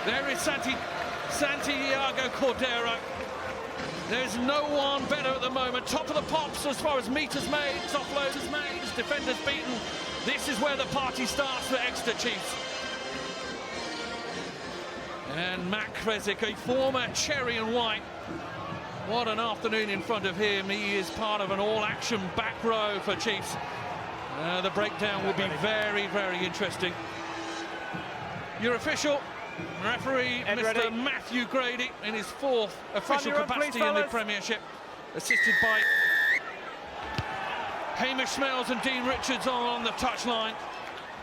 There is Santiago Cordero. There's no one better at the moment. Top of the pops as far as meters made, offloaders made, defenders beaten. This is where the party starts for Exeter Chiefs. And Matt Kresic, a former Cherry and White. What an afternoon in front of him. He is part of an all-action back row for Chiefs. The breakdown will be very, very interesting. Your official, referee, Mr. Matthew Grady, in his fourth official capacity in the Premiership, assisted by Hamish Smells and Dean Richards on the touchline.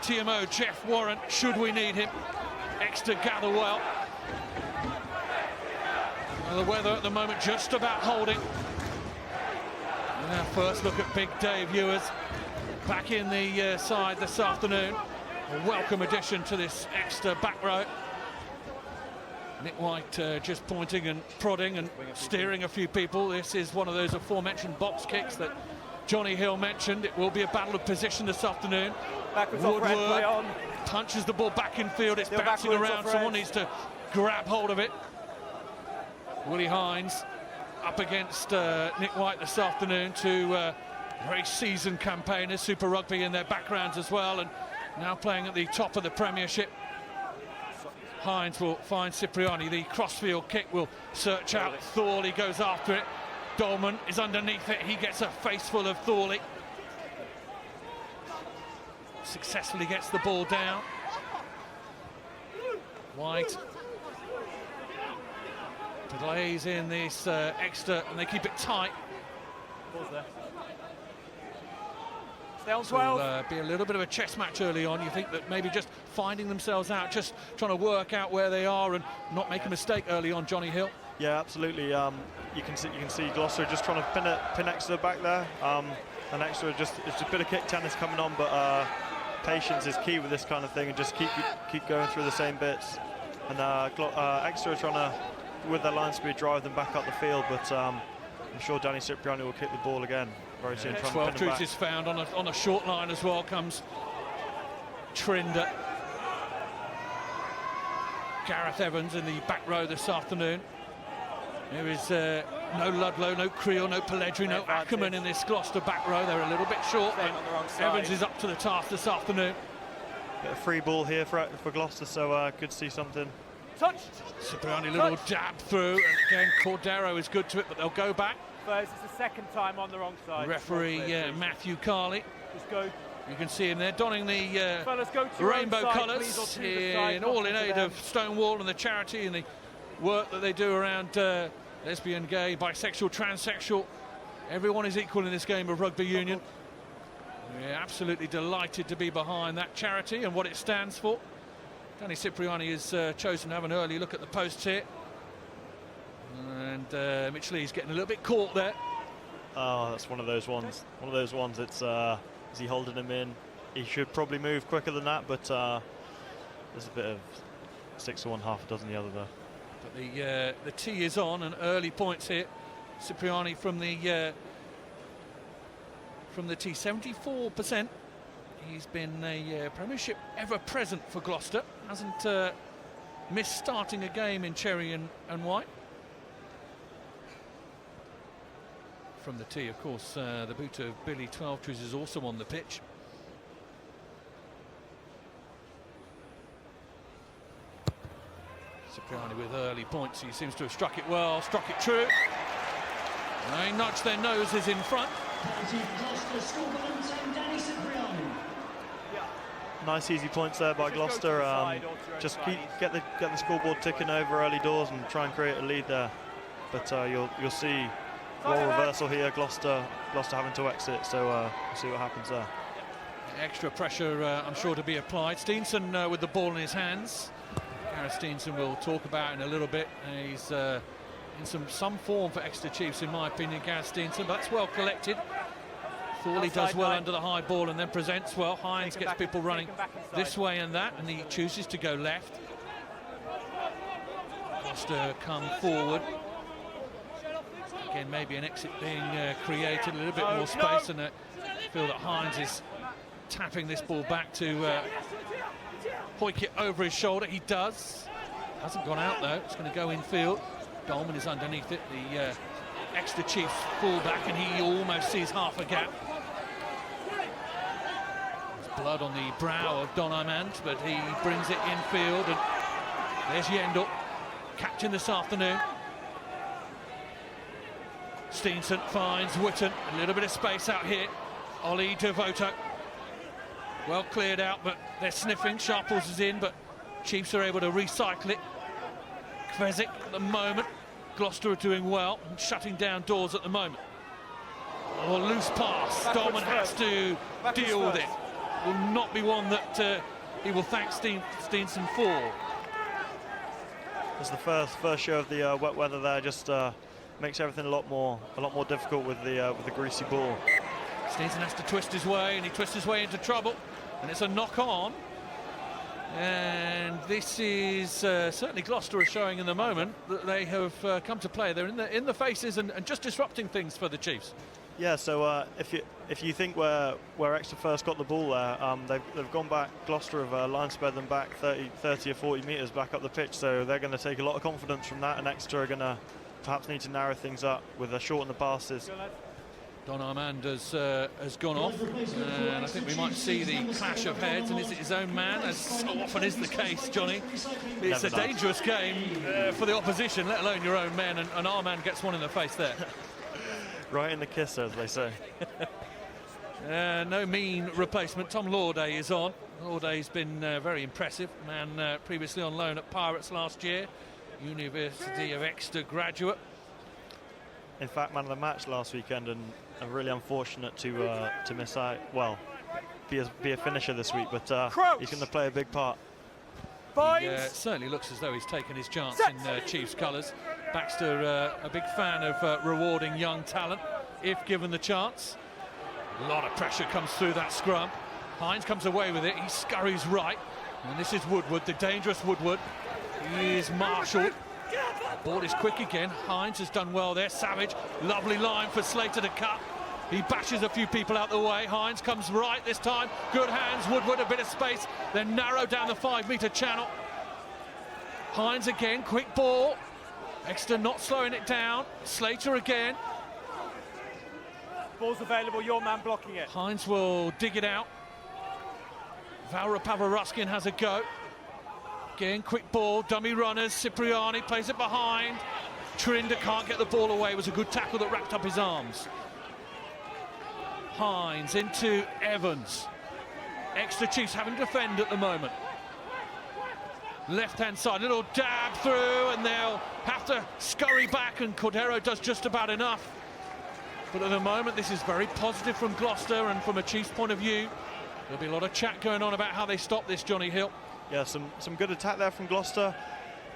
TMO Jeff Warren, should we need him. Exeter gather well. The weather at the moment just about holding. First look at Big Dave Ewers back in the side this afternoon. A welcome addition to this Exeter back row. Nick White just pointing and prodding and steering a few people. This is one of those aforementioned box kicks that Johnny Hill mentioned. It will be a battle of position this afternoon. Woodward punches the ball back in field. It's bouncing around. Someone needs to grab hold of it. Willie Hines up against Nick White this afternoon, two very seasoned campaigners, Super Rugby in their backgrounds as well, and now playing at the top of the Premiership. Hines will find Cipriani. The crossfield kick will search out Thorley, goes after it. Dolman is underneath it. He gets a face full of Thorley. Successfully gets the ball down. White delays in this Exeter, and they keep it tight. Stay on 12. It'll be a little bit of a chess match early on. You think that maybe just finding themselves out, just trying to work out where they are and not make a mistake early on, Johnny Hill? Yeah, absolutely. You can see Gloucester just trying to pin Exeter back there, and Exeter it's a bit of kick tennis coming on, but patience is key with this kind of thing, and just keep going through the same bits. And Exeter are trying to, with their line speed, drive them back up the field, but I'm sure Danny Cipriani will kick the ball again very soon. 12 truths is found on a short line as well. Comes Trinder. Gareth Evans in the back row this afternoon. There is no Ludlow, no Creel, no Pelledri, no Ackerman in this Gloucester back row. They're a little bit short. Evans is up to the task this afternoon. Bit of free ball here for Gloucester, so good to see something. Touched. Cipriani, little dab through, and again Cordero is good to it, but they'll go back. First, it's the second time on the wrong side. Referee Matthew Carley. Just go. You can see him there donning the rainbow colours, all in aid of Stonewall and the charity and the work that they do around lesbian, gay, bisexual, transsexual. Everyone is equal in this game of rugby union. We're absolutely delighted to be behind that charity and what it stands for. Danny Cipriani has chosen to have an early look at the posts here. And Mitch Lee's getting a little bit caught there. Oh, that's one of those ones. It's is he holding him in? He should probably move quicker than that, but there's a bit of 6 to 1, half a dozen the other though. But the tee is on, and early points here. Cipriani from the tee, 74%. He's been a Premiership ever present for Gloucester. Hasn't missed starting a game in Cherry and White. From the tee, of course, the boot of Billy Twelvetrees is also on the pitch. Cipriani with early points. He seems to have struck it well, struck it true. They nudge their noses in front. Nice easy points there by Gloucester. Just get the scoreboard ticking over early doors and try and create a lead there. But you'll see role reversal here. Gloucester having to exit. So we'll see what happens there. Extra pressure, I'm sure, to be applied. Steenson with the ball in his hands. Gareth Steenson we'll talk about in a little bit. He's in some form for Exeter Chiefs, in my opinion, Gareth Steenson, but that's well collected. Thorley does well under the high ball and then presents well. Hines gets people running this way and that, and he chooses to go left. Gloucester come forward. Again, maybe an exit being created, a little bit more space, and I feel that Hines is tapping this ball back to hoik it over his shoulder. He does. Hasn't gone out though, it's going to go infield. Dolman is underneath it, the Exeter Chiefs full-back, and he almost sees half a gap. There's blood on the brow of Don Armand, but he brings it infield, and there's Yendel, captain this afternoon. Steenson finds Witten, a little bit of space out here. Ollie Devoto, well cleared out, but they're sniffing. Sharples is in, but Chiefs are able to recycle it. Kvezik at the moment. Gloucester are doing well and shutting down doors at the moment. Or loose pass. Dolman has to deal with it. Will not be one that he will thank Steenson for. It's the first show of the wet weather there. Just makes everything a lot more difficult with the greasy ball. Steenson has to twist his way, and he twists his way into trouble, and it's a knock on. And this is certainly Gloucester are showing in the moment that they have come to play. They're in the faces and just disrupting things for the Chiefs. Yeah, so if you think where Exeter first got the ball there, they've gone back. Gloucester have line sped them back 30 or 40 metres back up the pitch, so they're going to take a lot of confidence from that, and Exeter are going to perhaps need to narrow things up with a shorten the passes. Don Armand has gone off, and I think we might see the clash of heads, and is it his own man, as so often is the case, Johnny? It's a dangerous game for the opposition, let alone your own men, and Armand gets one in the face there. Right in the kisser, as they say. No mean replacement. Tom Lauday is on. Lauday's been very impressive. Man previously on loan at Pirates last year. University of Exeter graduate. In fact, man of the match last weekend, and really unfortunate to miss out. Well, be a finisher this week, but he's going to play a big part. He certainly looks as though he's taken his chance in Chiefs colours. Baxter, a big fan of rewarding young talent, if given the chance. A lot of pressure comes through that scrum. Hines comes away with it, he scurries right. And this is Woodward, the dangerous Woodward. He is marshalled. The ball is quick again. Hines has done well there. Savage, lovely line for Slater to cut. He bashes a few people out the way. Hines comes right this time. Good hands. Woodward, a bit of space. Then narrow down the 5-metre channel. Hines again, quick ball. Exeter not slowing it down. Slater again. Ball's available, your man blocking it. Hines will dig it out. Vaura Pavaruskin has a go. Again, quick ball, dummy runners. Cipriani plays it behind. Trinder can't get the ball away. It was a good tackle that wrapped up his arms. Hines into Evans. Exeter Chiefs having to defend at the moment. Left-hand side, little dab through, and they'll have to scurry back, and Cordero does just about enough. But at the moment, this is very positive from Gloucester, and from a Chiefs point of view, there'll be a lot of chat going on about how they stop this, Johnny Hill. Yeah, some good attack there from Gloucester,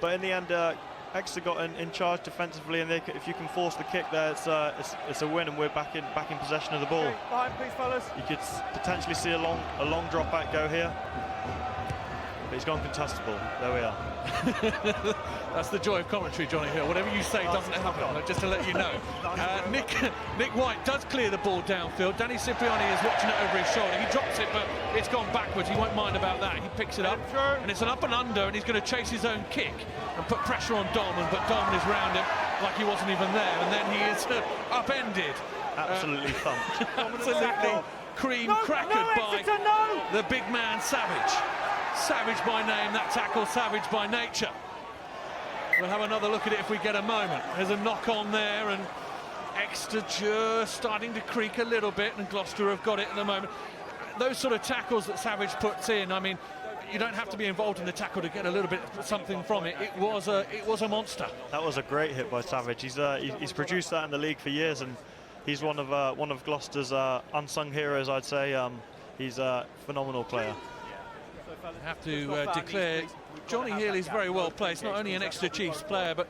but in the end, Exeter got in charge defensively, and if you can force the kick there, it's a win, and we're back in possession of the ball. Okay, behind, please, fellas. You could potentially see a long drop back go here, but he's gone contestable. There we are. That's the joy of commentary, Johnny Hill. Whatever you say doesn't happen, just to let you know. Nick White does clear the ball downfield. Danny Cipriani is watching it over his shoulder. He drops it, but it's gone backwards. He won't mind about that. He picks it up, and it's an up and under, and he's going to chase his own kick and put pressure on Dolman, but Dolman is round him like he wasn't even there, and then he is upended. Absolutely thumped. Absolutely cream-crackered by the big man Savage. Savage by name, that tackle Savage by nature. We'll have another look at it if we get a moment. There's a knock on there, and Exeter just starting to creak a little bit, and Gloucester have got it at the moment. Those sort of tackles that Savage puts in, I mean, you don't have to be involved in the tackle to get a little bit something from it. It was a monster. That was a great hit by Savage. He's produced that in the league for years, and he's one of Gloucester's unsung heroes, I'd say. He's a phenomenal player. I have to declare Johnny Hill is very well placed, not only an Exeter Chiefs player, but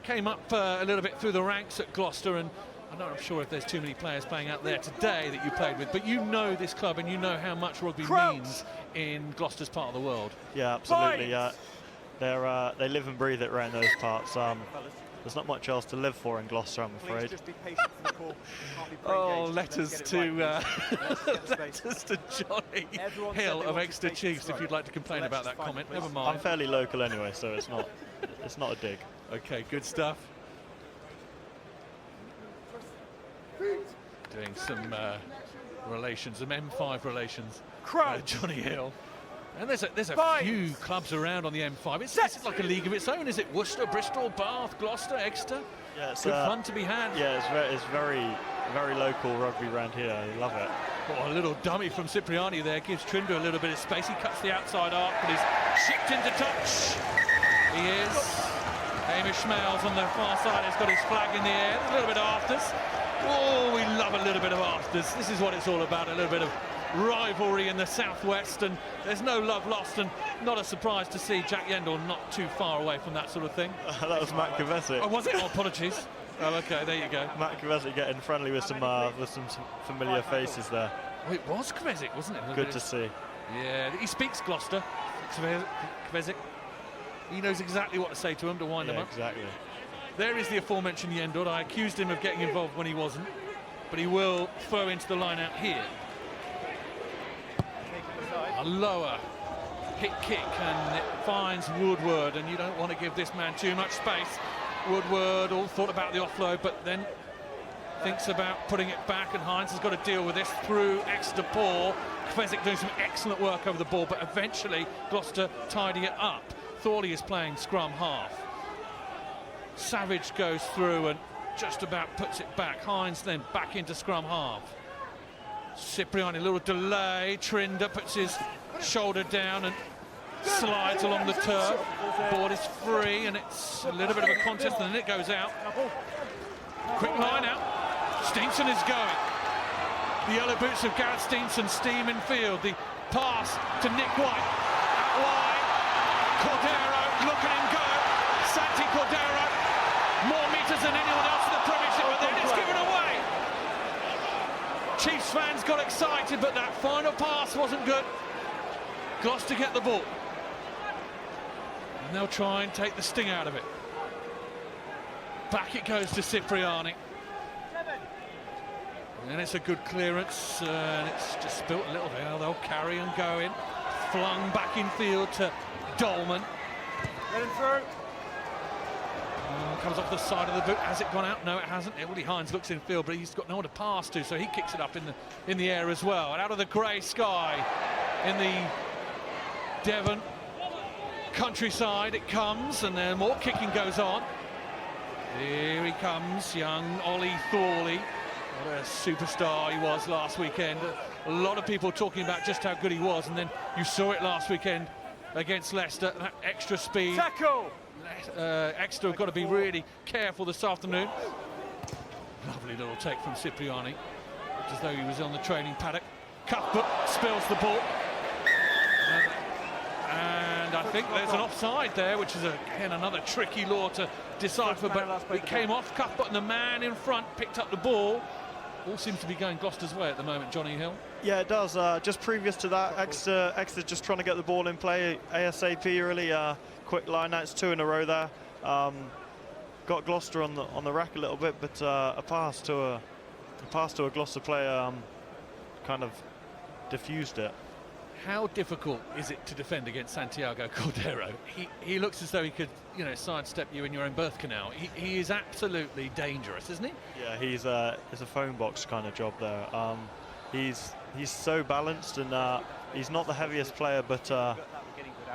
came up a little bit through the ranks at Gloucester, and I'm not sure if there's too many players playing out there today that you played with, but you know this club and you know how much rugby means in Gloucester's part of the world. Yeah, absolutely. They live and breathe it around those parts. there's not much else to live for in Gloucester, I'm Please afraid. just be patient for the call. Can't be Oh, pre-engaged. letters Let's to get it right, please. Let's get the space. letters to Johnny Everyone said Hill they of wanted Exeter patience Chiefs. If through. you'd like to complain So about let's that just find comment, it, never please. mind. I'm fairly local anyway, so it's not a dig. Okay, good stuff. Doing some relations, some M5 relations. Crouch. Johnny Hill. And there's a Fight. few clubs around on the M5. It's like a league of its own, is it? Worcester, Bristol, Bath, Gloucester, Exeter. Yeah, it's Good fun to be had. Yeah, it's very local rugby around here. I love it. Oh, a little dummy from Cipriani there gives Trinder a little bit of space. He cuts the outside arc, but he's chipped into touch. He is. Hamish Schmales on the far side has got his flag in the air. There's a little bit of afters. Oh, we love a little bit of afters. This is what it's all about, a little bit of rivalry in the southwest, and there's no love lost, and not a surprise to see Jack Yendall not too far away from that sort of thing. That was Matt Kovacic. Oh, was it? Oh, apologies. Oh, okay, there you go. Matt Kovacic getting friendly with some familiar faces there. Oh, it was Kvesic, wasn't it? Good to see. Yeah, he speaks Gloucester. Kvesic. He knows exactly what to say to him to wind them Yeah, up. exactly. There is the aforementioned Yendall. I accused him of getting involved when he wasn't, but he will throw into the line out here. A lower hit kick, and it finds Woodward, and you don't want to give this man too much space. Woodward all thought about the offload, but then thinks about putting it back, and Hines has got to deal with this through Exeter paw. Kvesic doing some excellent work over the ball, but eventually Gloucester tidying it up. Thorley is playing scrum half. Savage goes through and just about puts it back. Hines then back into scrum half. Cipriani, a little delay. Trinder puts his shoulder down and slides along the turf. Board is free, and it's a little bit of a contest, and then it goes out. Quick line out. Steenson is going. The yellow boots of Gareth Steenson steam in field. The pass to Nick White. Out wide. Cordero, look at him go. Santi Cordero. More meters than anyone else in the Premiership, but then it's given away. Chiefs fans got excited, but that final pass wasn't good. Gloucester get the ball. And they'll try and take the sting out of it. Back it goes to Cipriani. And it's a good clearance, and it's just spilt a little bit. They'll carry and go in. Flung back in field to Dolman. Get him through. Comes off the side of the boot. Has it gone out? No, it hasn't. Willie Hines looks in field, but he's got no one to pass to, so he kicks it up in the air as well. And out of the grey sky in the Devon countryside it comes, and then more kicking goes on. Here he comes, young Ollie Thorley. What a superstar he was last weekend. A lot of people talking about just how good he was, and then you saw it last weekend against Leicester. That extra speed. Tackle. Exeter have got to be really careful this afternoon. Lovely little take from Cipriani, just as though he was on the training paddock. Cuthbert spills the ball. And I think there's an offside there, which is again another tricky law to decipher, but it came off Cuthbert, and the man in front picked up the ball. All seems to be going Gloucester's way at the moment, Johnny Hill. Yeah, it does. Just previous to that, Exeter just trying to get the ball in play ASAP, really. Quick line outs, 2 in a row there. Got Gloucester on the rack a little bit, but a pass to a Gloucester player kind of diffused it. How difficult is it to defend against Santiago Cordero? He looks as though he could, sidestep you in your own birth canal. He is absolutely dangerous, isn't he? Yeah, it's a phone box kind of job there. He's so balanced, and he's not the heaviest player, but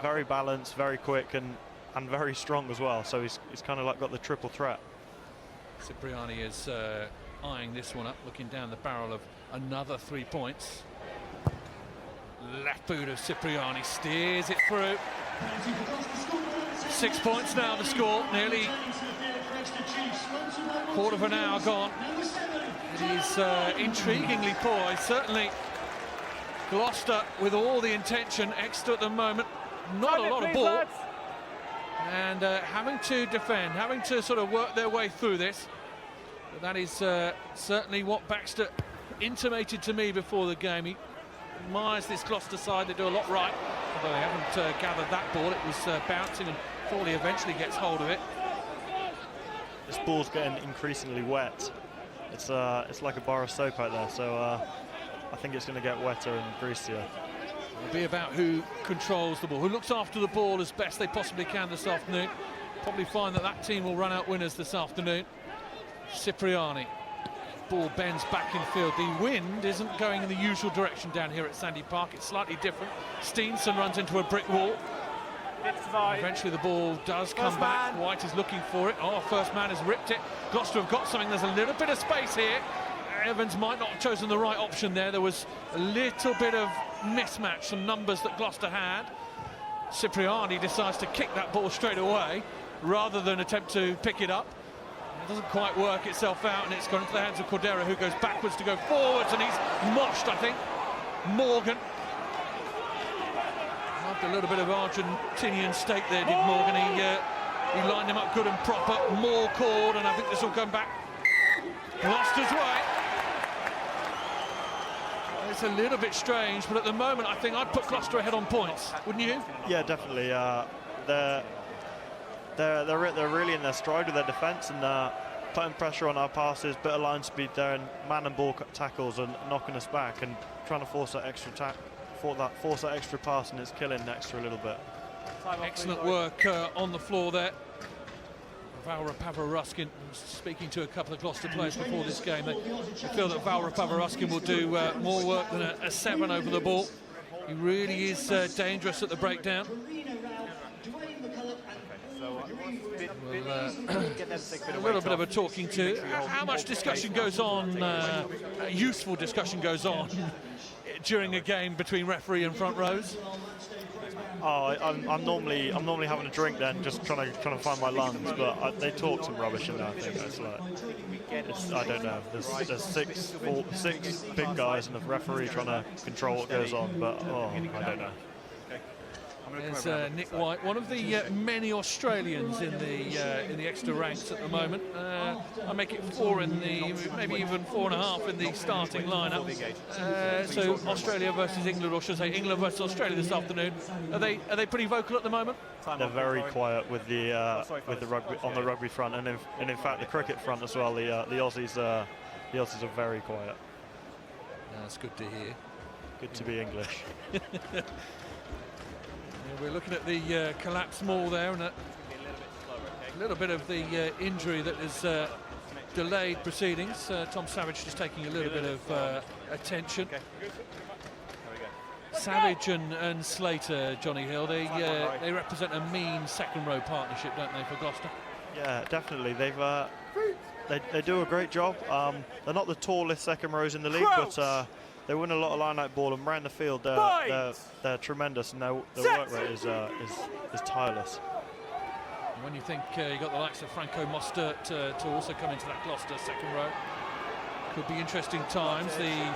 very balanced, very quick, and very strong as well. So he's kind of like got the triple threat. Cipriani is eyeing this one up, looking down the barrel of another 3 points. Left boot of Cipriani steers it through. 6 points now the score, nearly quarter of an hour gone. It is intriguingly poised. Certainly Gloucester with all the intention. Exeter at the moment, not a lot of ball. And having to defend, having to sort of work their way through this. But that is certainly what Baxter intimated to me before the game. He admires this Gloucester side, they do a lot right, although they haven't gathered that ball. It was bouncing, and Thorley eventually gets hold of it. this ball's getting increasingly wet. It's like a bar of soap out there, so I think it's going to get wetter and greasier. It'll be about who controls the ball, who looks after the ball as best they possibly can this afternoon. Probably find that that team will run out winners this afternoon. Cipriani. Ball bends back in field. The wind isn't going in the usual direction down here at Sandy Park. It's slightly different. Steenson runs into a brick wall. Eventually the ball does come back. White is looking for it. Oh, first man has ripped it. Gloucester have got something. There's a little bit of space here. Evans might not have chosen the right option there. There was a little bit of mismatch, some numbers that Gloucester had. Cipriani decides to kick that ball straight away rather than attempt to pick it up. It doesn't quite work itself out, and it's gone into the hands of Cordero, who goes backwards to go forwards, and he's moshed, I think. Morgan. After a little bit of Argentinian stake there, did Morgan. He lined him up good and proper. More called, and I think this will come back Gloucester's way. It's a little bit strange, but at the moment I think I'd put Gloucester ahead on points, wouldn't you? Yeah, definitely. They're really in their stride with their defence and putting pressure on our passes, bit of line speed there, and man and ball tackles and knocking us back and trying to force that extra force that extra pass, and it's killing Exeter a little bit. Excellent work on the floor there. Val Rapava-Ruskin, speaking to a couple of Gloucester players before this game, they feel that Val Rapava-Ruskin will do more work than a 7 over the ball. He really is dangerous at the breakdown. A little bit of a talking to. How much discussion goes on, useful discussion goes on during a game between referee and front rows? Oh, I'm normally having a drink then, just trying to find my lungs, but they talk some rubbish in there. I think I don't know. There's six big guys and the referee trying to control what goes on, but I don't know. There's Nick White, one of the many Australians in the Exeter ranks at the moment. I make it 4 in the, maybe even 4.5 in the starting lineup. So Australia versus England, or should I say England versus Australia this afternoon. Are they pretty vocal at the moment? They're very quiet with the rugby on the rugby front, and in fact the cricket front as well. The Aussies are very quiet. That's good to hear. Good to be English. We're looking at the collapsed maul there, and a little bit of the injury that has delayed proceedings. Tom Savage just taking a little bit of attention. Savage and Slater, Johnny Hill, they represent a mean second row partnership, don't they, for Gloucester? Yeah, definitely. They do a great job. They're not the tallest second rows in the league, but they win a lot of line-out ball, and around the field they're tremendous, and their work rate is tireless. And when you think you got the likes of Franco Mostert to also come into that Gloucester second row, could be interesting times. The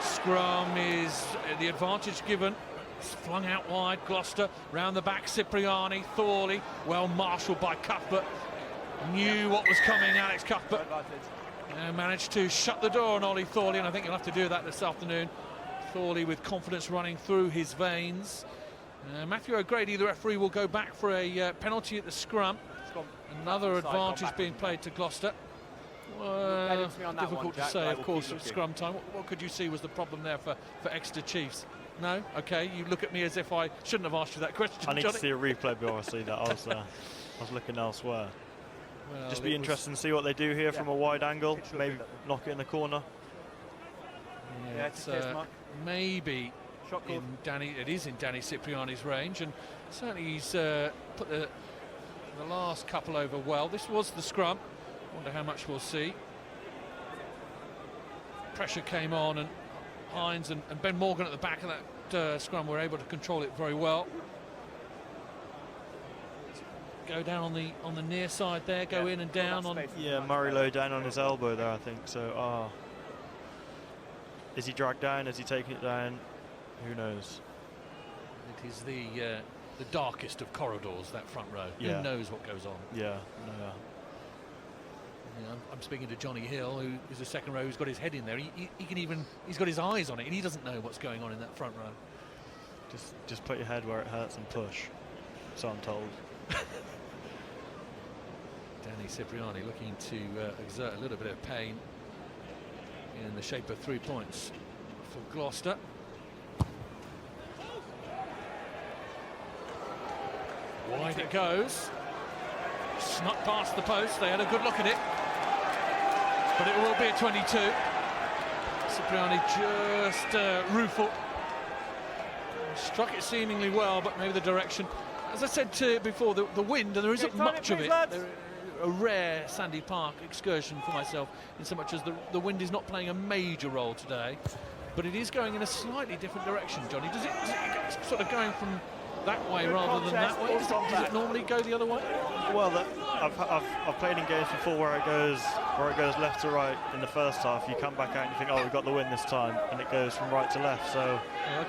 scrum is the advantage given. It's flung out wide. Gloucester round the back. Cipriani, Thorley, well marshalled by Cuthbert. Knew what was coming. Alex Cuthbert. Managed to shut the door on Ollie Thorley, and I think you'll have to do that this afternoon. Thorley with confidence running through his veins. Matthew O'Grady, the referee, will go back for a penalty at the scrum. Another advantage being played to Gloucester. Difficult to say, of course, at scrum time. What could you see was the problem there for Exeter Chiefs? No? OK, you look at me as if I shouldn't have asked you that question, I need Johnny. to see a replay before I see that. I was looking elsewhere. Well, just be interesting to see what they do here from a wide angle. Maybe knock it in the corner. Yeah, it's maybe it is in Danny Cipriani's range, and certainly he's put the last couple over well. This was the scrum. Wonder how much we'll see. Pressure came on, and Hines and Ben Morgan at the back of that scrum were able to control it very well. Go down on the near side there, go in and down on. Yeah, Murray Lowe down on his elbow there, I think. So, is he dragged down? Is he taking it down? Who knows? It is the darkest of corridors, that front row. Yeah. Who knows what goes on? Yeah. I'm speaking to Johnny Hill, who is a second row, who's got his head in there. He's got his eyes on it, and he doesn't know what's going on in that front row. Just put your head where it hurts and push. So I'm told. Danny Cipriani looking to exert a little bit of pain in the shape of 3 points for Gloucester. Wide it goes. Snuck past the post. They had a good look at it. But it will be a 22. Cipriani just rueful. Struck it seemingly well, but maybe the direction. As I said before, the wind, and there isn't much of it. A rare Sandy Park excursion for myself, in so much as the wind is not playing a major role today, but it is going in a slightly different direction. Johnny, does it sort of going from that way rather than that way? Does it normally go the other way? Well, I've played in games before where it goes left to right in the first half. You come back out and you think, oh, we've got the win this time, and it goes from right to left. So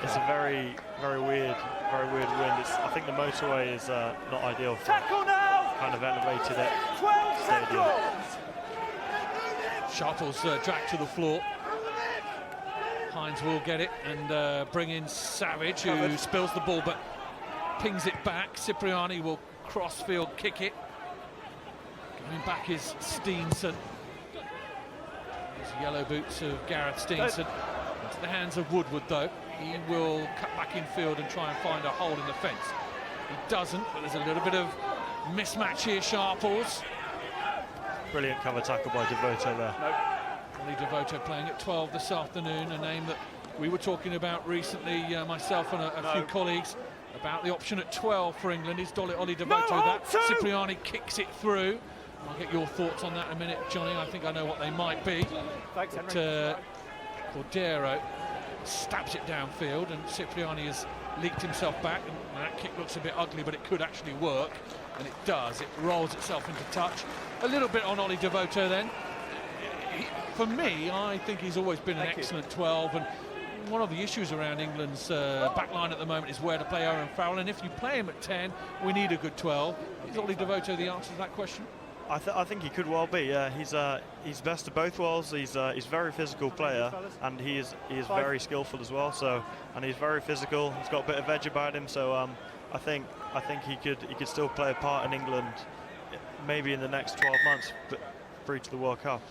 it's a very weird wind. I think the motorway is not ideal for kind of elevated stadium. Sharple's dragged to the floor. Hines will get it and bring in Savage, who spills the ball but pings it back. Cipriani will cross-field kick it. Coming back is Steenson. These yellow boots of Gareth Steenson. Into the hands of Woodward, though. He will cut back in field and try and find a hole in the fence. He doesn't, but there's a little bit of mismatch here, Sharples. Brilliant cover tackle by Devoto there. Ollie Devoto playing at 12 this afternoon, a name that we were talking about recently, myself and a few colleagues, about the option at 12 for England. Is Ollie Devoto that? Cipriani kicks it through. I'll get your thoughts on that in a minute, Johnny. I think I know what they might be. Thanks, but Cordero stabs it downfield, and Cipriani has leaked himself back, and that kick looks a bit ugly, but it could actually work, and it does. It rolls itself into touch. A little bit on Ollie Devoto then. For me, I think he's always been an excellent 12, and one of the issues around England's back line at the moment is where to play Owen Farrell, and if you play him at 10, we need a good 12. Is Ollie Devoto the answer to that question? I think he could well be. Yeah, he's best of both worlds. He's a very physical player, and he is very skillful as well. So, and he's very physical. He's got a bit of edge about him. So, I think he could still play a part in England, maybe in the next 12 months, but through to the World Cup.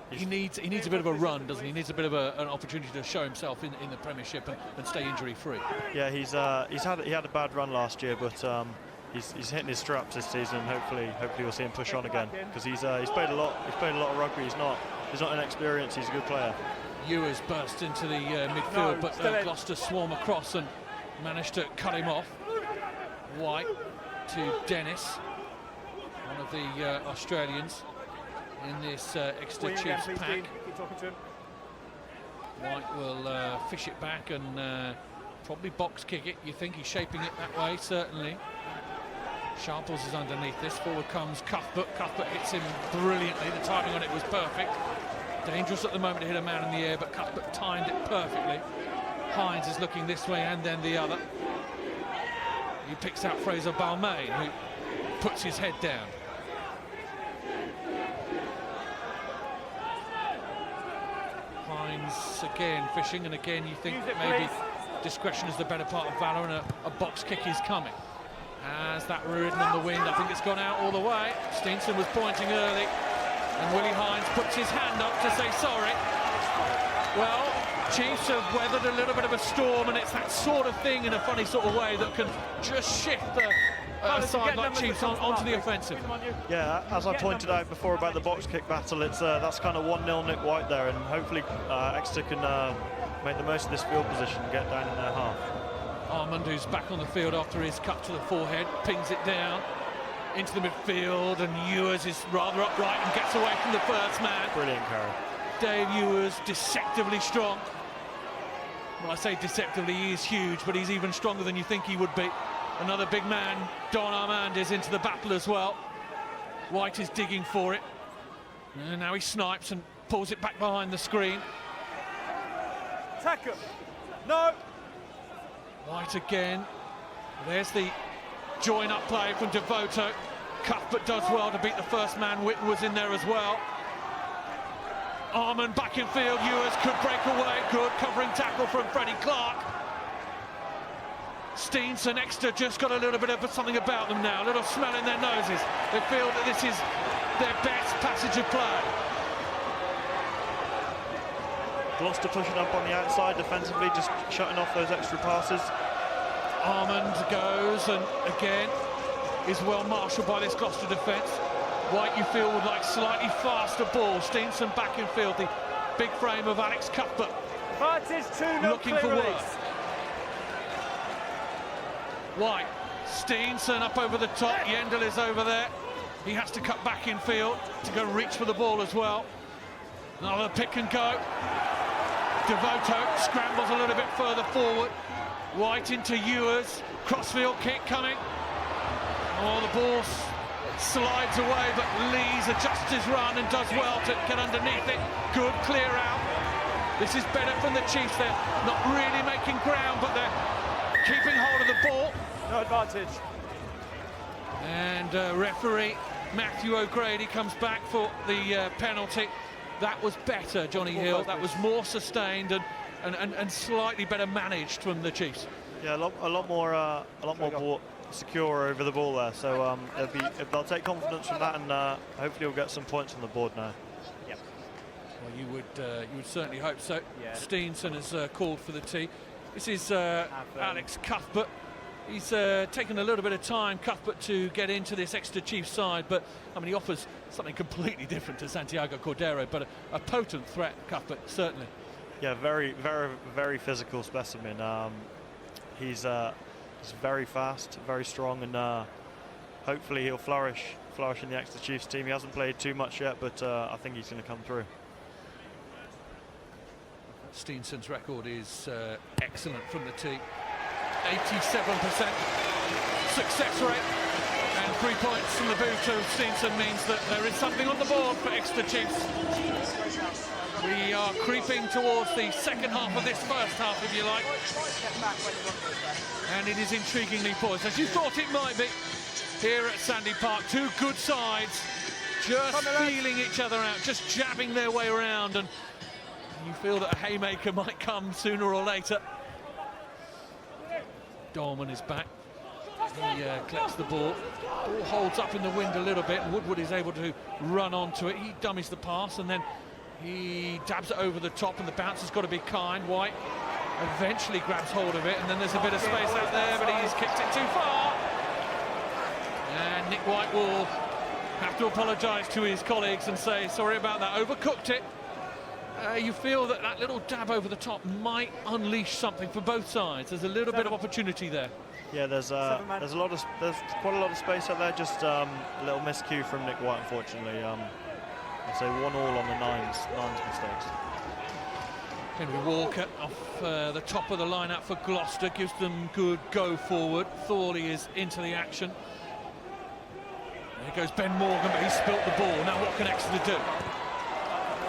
He needs a bit of a run, doesn't he? He needs a bit of an opportunity to show himself in the Premiership and stay injury free. Yeah, he had a bad run last year, but he's hitting his straps this season. Hopefully we'll see him push on again, because he's played a lot. He's played a lot of rugby. He's not inexperienced. He's a good player. Ewers burst into the midfield, but Gloucester swarm across and managed to cut him off. White to Dennis, one of the Australians in this Exeter Chiefs pack. White will fish it back and probably box kick it. You think he's shaping it that way, certainly. Sharples is underneath this. Forward comes Cuthbert. Cuthbert hits him brilliantly. The timing on it was perfect. Dangerous at the moment to hit a man in the air, but Cuthbert timed it perfectly. Hines is looking this way and then the other. He picks out Fraser Balmain, who puts his head down. Hines again fishing, and again you think that maybe discretion is the better part of valour, and a box kick is coming. Has that ridden in the wind? I think it's gone out all the way. Steenson was pointing early, and Willie Hines puts his hand up to say sorry. Well, Chiefs have weathered a little bit of a storm, and it's that sort of thing in a funny sort of way that can just shift a side like Chiefs onto the offensive. Yeah, as I pointed out before about the box kick battle, it's that's kind of 1-0 Nick White there, and hopefully Exeter can make the most of this field position and get down in their half. Armand, who's back on the field after his cut to the forehead, pings it down into the midfield, and Ewers is rather upright and gets away from the first man. Brilliant carry. Dave Ewers, deceptively strong. Well, I say deceptively, he is huge, but he's even stronger than you think he would be. Another big man, Don Armand, is into the battle as well. White is digging for it. And now he snipes and pulls it back behind the screen. Tackle. No. White again. There's the join-up play from Devoto. Cuthbert does well to beat the first man. Witten was in there as well. Armand back in field. Ewers could break away. Good covering tackle from Freddie Clark. Steens and Exeter just got a little bit of something about them now, a little smell in their noses. They feel that this is their best passage of play. Gloucester pushing up on the outside defensively, just shutting off those extra passes. Armand goes and again is well marshalled by this Gloucester defence. White, you feel, would like slightly faster ball. Steenson back in field, the big frame of Alex Cuthbert looking for work. White, Steenson up over the top, Yendel is over there. He has to cut back in field to go reach for the ball as well. Another pick and go. Devoto scrambles a little bit further forward. White into Ewers, crossfield kick coming. Oh, the ball slides away, but Lees adjusts his run and does well to get underneath it. Good clear out. This is better from the Chiefs. They're not really making ground, but they're keeping hold of the ball. No advantage. And referee Matthew O'Grady comes back for the penalty. That was better, Johnny Hill. That was more sustained and slightly better managed from the Chiefs. Yeah, a lot more ball secure over the ball there. So they'll take confidence from that, and hopefully we'll get some points on the board now. Yep. Well, you would certainly hope so. Yeah. Steenson has called for the tee. This is Alex Cuthbert. He's taken a little bit of time, Cuthbert, to get into this Exeter Chiefs side, but I mean, he offers something completely different to Santiago Cordero, but a potent threat, Cuthbert, certainly. Yeah, very, very, very physical specimen. He's very fast, very strong, and hopefully he'll flourish in the Exeter Chiefs team. He hasn't played too much yet, but I think he's going to come through. Steenson's record is excellent from the tee. 87% success rate, and 3 points from the boot of Steenson means that there is something on the board for Exeter Chiefs. We are creeping towards the second half of this first half, if you like, and it is intriguingly poised, as you thought it might be here at Sandy Park. Two good sides just feeling each other out, just jabbing their way around, and you feel that a haymaker might come sooner or later. Dolman is back. He collects the ball. Ball holds up in the wind a little bit, and Woodward is able to run onto it. He dummies the pass, and then he dabs it over the top, and the bouncer's got to be kind. White eventually grabs hold of it, and then there's a bit of space out there, but he's kicked it too far. And Nick White will have to apologise to his colleagues and say, sorry about that, overcooked it. You feel that that little dab over the top might unleash something for both sides. There's a little bit of opportunity there. Yeah, there's quite a lot of space out there. Just a little miscue from Nick White, unfortunately. I say 1-1 on the nines mistakes. Henry Walker off the top of the lineup for Gloucester gives them good go forward. Thorley is into the action. There goes Ben Morgan, but he spilt the ball. Now what can Exeter do?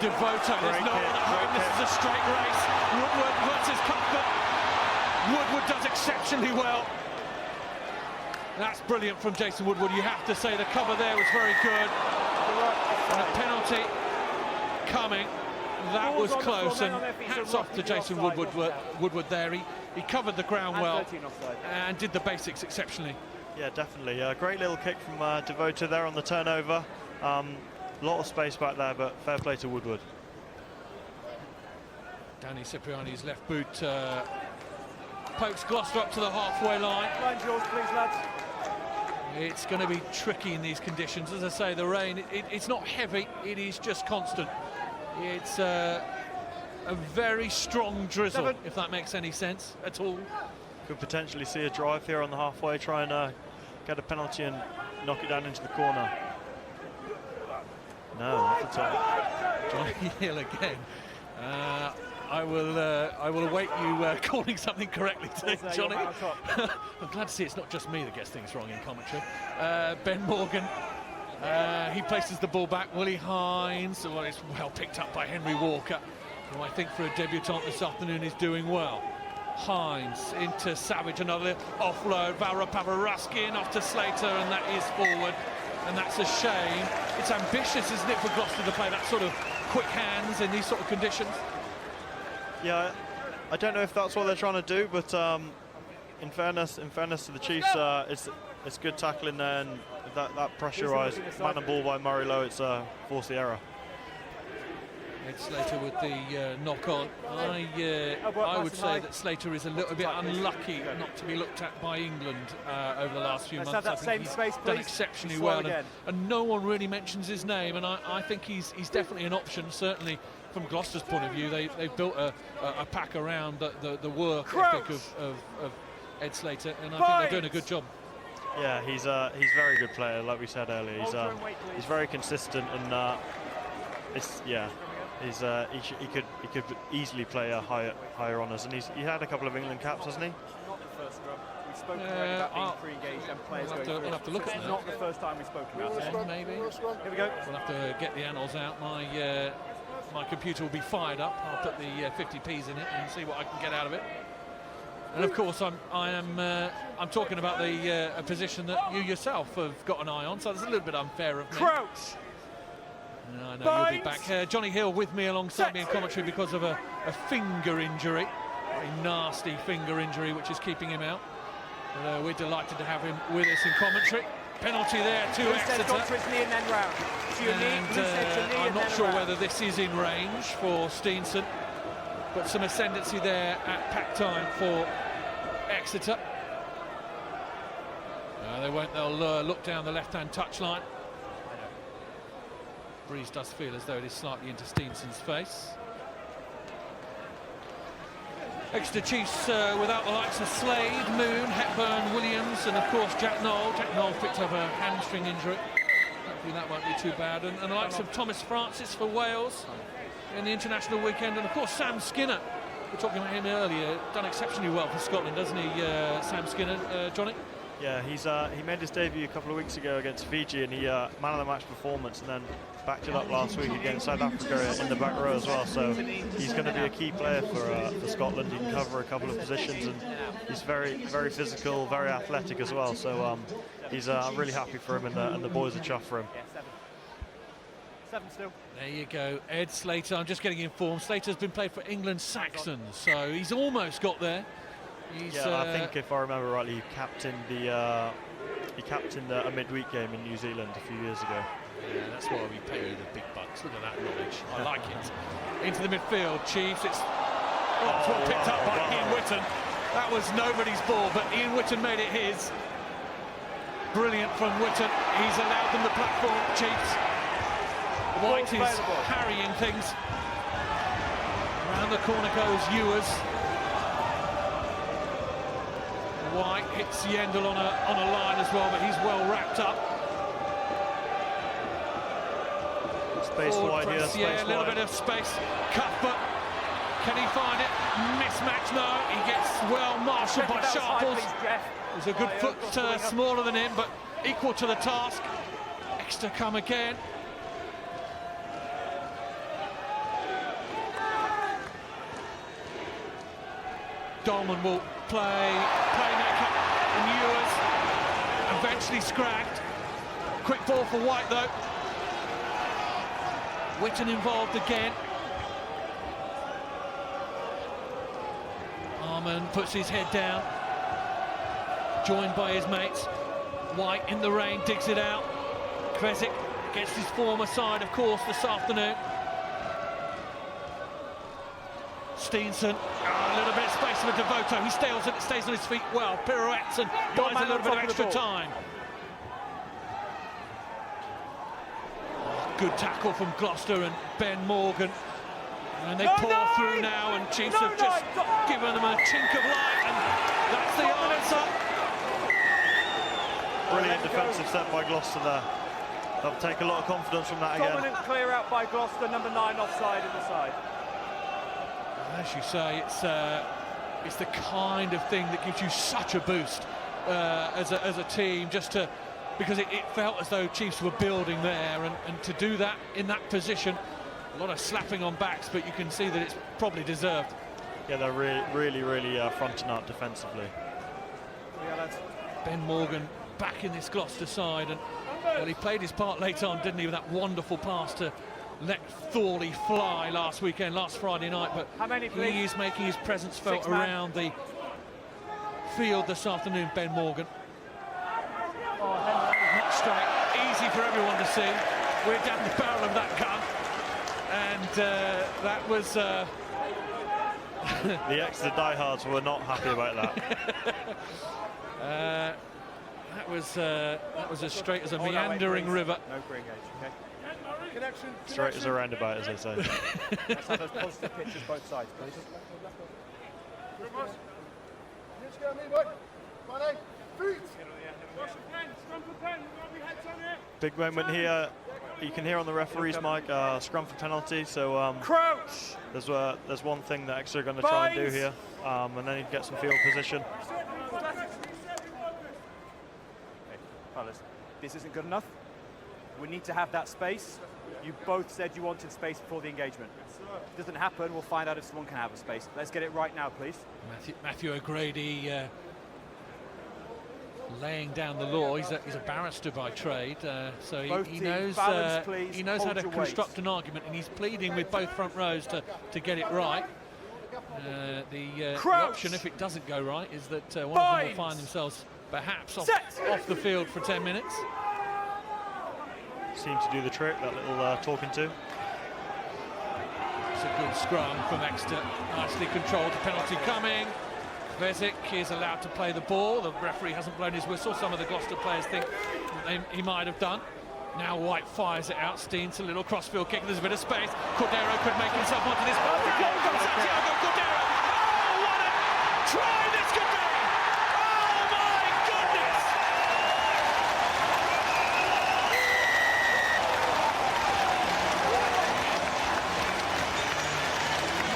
Devoto, there's no one at home. This is a straight race. Woodward versus Cuthbert. Woodward does exceptionally well. That's brilliant from Jason Woodward. You have to say the cover there was very good. And a penalty coming. That was close, and hats off to Jason Woodward there. He covered the ground well and did the basics exceptionally. Yeah, definitely. Great little kick from Devoto there on the turnover. A lot of space back there, but fair play to Woodward. Danny Cipriani's left boot pokes Gloucester up to the halfway line. Line's yours, please, lads. It's going to be tricky in these conditions. As I say, the rain, it's not heavy, it is just constant. It's a very strong drizzle, if that makes any sense at all. Could potentially see a drive here on the halfway, try and get a penalty and knock it down into the corner. No, not at all. Johnny Hill again. I will await you calling something correctly today, Johnny. I'm glad to see it's not just me that gets things wrong in commentary. Ben Morgan, he places the ball back. Willie Hines, well, it's well picked up by Henry Walker, who I think for a debutant this afternoon is doing well. Hines into Savage, another offload. Pavaruskin off to Slater, and that is forward. And that's a shame. It's ambitious, isn't it, for Gloucester to play that sort of quick hands in these sort of conditions? Yeah, I don't know if that's what they're trying to do, but in fairness to the Chiefs, it's good tackling there, and that pressurised man and ball by Murray Lowe, it's forced the error. Ed Slater with the knock on. I would say that Slater is a little bit unlucky not to be looked at by England over the last few months. I think he's done exceptionally well, and no one really mentions his name, and I think he's definitely an option, certainly from Gloucester's point of view. They've built a pack around the work ethic of Ed Slater, and I think they're doing a good job. Yeah, he's a very good player, like we said earlier. He's very consistent, and he could easily play higher honours, and he had a couple of England caps, hasn't he? Not the first scrum. We've spoken about being pre-engaged and players going through. We'll have to look at that. Not the first time we've spoken about it. Maybe. Here we go. We'll have to get the annals out. My computer will be fired up. I'll put the 50p's in it and see what I can get out of it. And of course, I'm talking about a position that you yourself have got an eye on, so it's a little bit unfair of me. Crouch. No, I know you'll be back. Johnny Hill with me alongside me in commentary because of a finger injury, a very nasty finger injury, which is keeping him out. But, we're delighted to have him with us in commentary. Penalty there to Exeter. I'm not sure whether this is in range for Steenson, but some ascendancy there at pack time for Exeter. They won't. They'll look down the left-hand touchline. Breeze does feel as though it is slightly into Steenson's face. Exeter Chiefs without the likes of Slade, Moon, Hepburn, Williams, and of course Jack Knoll. Jack Knoll picked up a hamstring injury. Hopefully that won't be too bad. And the likes of Thomas Francis for Wales in the international weekend, and of course Sam Skinner. We were talking about him earlier. Done exceptionally well for Scotland, doesn't he, Sam Skinner, Johnny? Yeah, he made his debut a couple of weeks ago against Fiji, and he man of the match performance, and then backed it up last week against South Africa in the back row as well. So he's going to be a key player for Scotland. He can cover a couple of positions, and he's very physical, very athletic as well. So I'm really happy for him, and the boys are chuffed for him. Seven still. There you go, Ed Slater. I'm just getting informed. Slater's been played for England Saxons, so he's almost got there. I think if I remember rightly, he captained a midweek game in New Zealand a few years ago. Yeah, that's why we pay you the big bucks. Look at that knowledge. I like it. Into the midfield, Chiefs. It's picked up by Ian Whitten. That was nobody's ball, but Ian Whitten made it his. Brilliant from Whitten. He's allowed them the platform, Chiefs. White is carrying things. Around the corner goes Ewers. White hits Yendel on a line as well, but he's well wrapped up. Space wide here, space a little bit of space. Cuthbert, can he find it? Mismatch, no. He gets well marshalled by Sharples. There's a good foot smaller than him, but equal to the task. Exeter come again. Dolman will playmaker, and Ewers eventually scragged. Quick ball for White though. Whitten involved again. Arman puts his head down, joined by his mates. White in the rain digs it out. Kresic gets his former side, of course, this afternoon. Steenson, a little bit of space for Devoto. He stays on his feet well, pirouettes and buys a little bit of extra time. Good tackle from Gloucester and Ben Morgan. And they pour through now, and Chiefs have just given them a chink of light, and that's the answer. Brilliant defensive set by Gloucester there. They'll take a lot of confidence from that again. Dominant clear out by Gloucester, number 9 offside in the side. As you say, it's the kind of thing that gives you such a boost as a team, because it felt as though Chiefs were building there, and to do that in that position, a lot of slapping on backs, but you can see that it's probably deserved. Yeah, they're really fronting up defensively. Ben Morgan back in this Gloucester side, and well, he played his part late on, didn't he, with that wonderful pass to let Thorley fly last Friday night, but he is making his presence felt around the field this afternoon, Ben Morgan. Not straight, easy for everyone to see. We're down the barrel of that gun, and that was... The Exeter diehards were not happy about that. That was as straight as a meandering river. No free engage, okay? Connection. Straight as a roundabout, as they say. Let's have those positive pitches both sides, please. Big moment here. You can hear on the referee's mic, scrum for penalty. So Crouch. There's one thing that Exeter are going to try and do here, and then you get some field position. Okay, fellas, this isn't good enough. We need to have that space. You both said you wanted space before the engagement. If it doesn't happen, we'll find out if someone can have a space. Let's get it right now, please. Matthew O'Grady laying down the law. He's a barrister by trade, so he knows balance, he knows how to construct an argument, and he's pleading with both front rows to get it right. The option, if it doesn't go right, is that one of them will find themselves perhaps off the field for 10 minutes. Seemed to do the trick, that little talking to. It's a good scrum from Exeter, nicely controlled. The penalty coming. Vezic is allowed to play the ball. The referee hasn't blown his whistle. Some of the Gloucester players think he might have done. Now White fires it out. Steens a little crossfield kick. There's a bit of space. Cordero could make himself onto this. Oh, goal from Santiago Cordero. Oh, what a try this could be! Oh my goodness!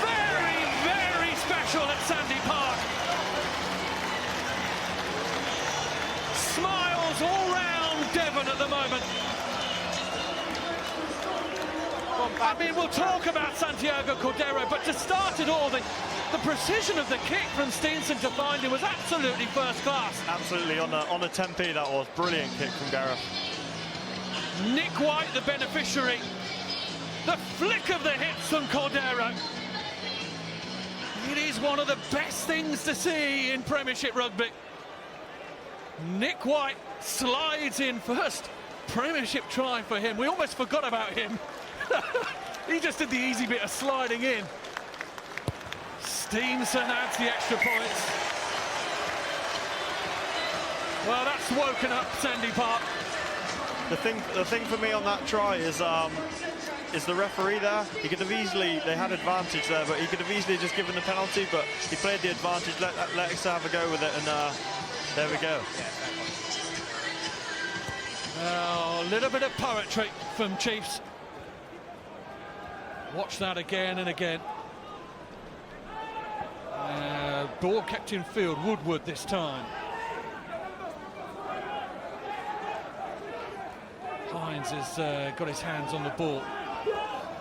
Very, very special at Sandy Park. Smiles all round Devon at the moment. I mean, we'll talk about Santiago Cordero, but to start it all, the precision of the kick from Steenson to find him was absolutely first class. Absolutely, on a tempe that was. Brilliant kick from Gareth. Nick White, the beneficiary. The flick of the hips from Cordero. It is one of the best things to see in Premiership rugby. Nick White slides in first. Premiership try for him. We almost forgot about him. He just did the easy bit of sliding in. Steenson adds the extra points. Well, that's woken up Sandy Park. The thing for me on that try is the referee there. He could have easily, they had advantage there, but he could have easily just given the penalty, but he played the advantage, let Exeter have a go with it, and there we go. Oh, a little bit of poetry from Chiefs. Watch that again and again. Ball kept in field, Woodward this time. Hines has got his hands on the ball.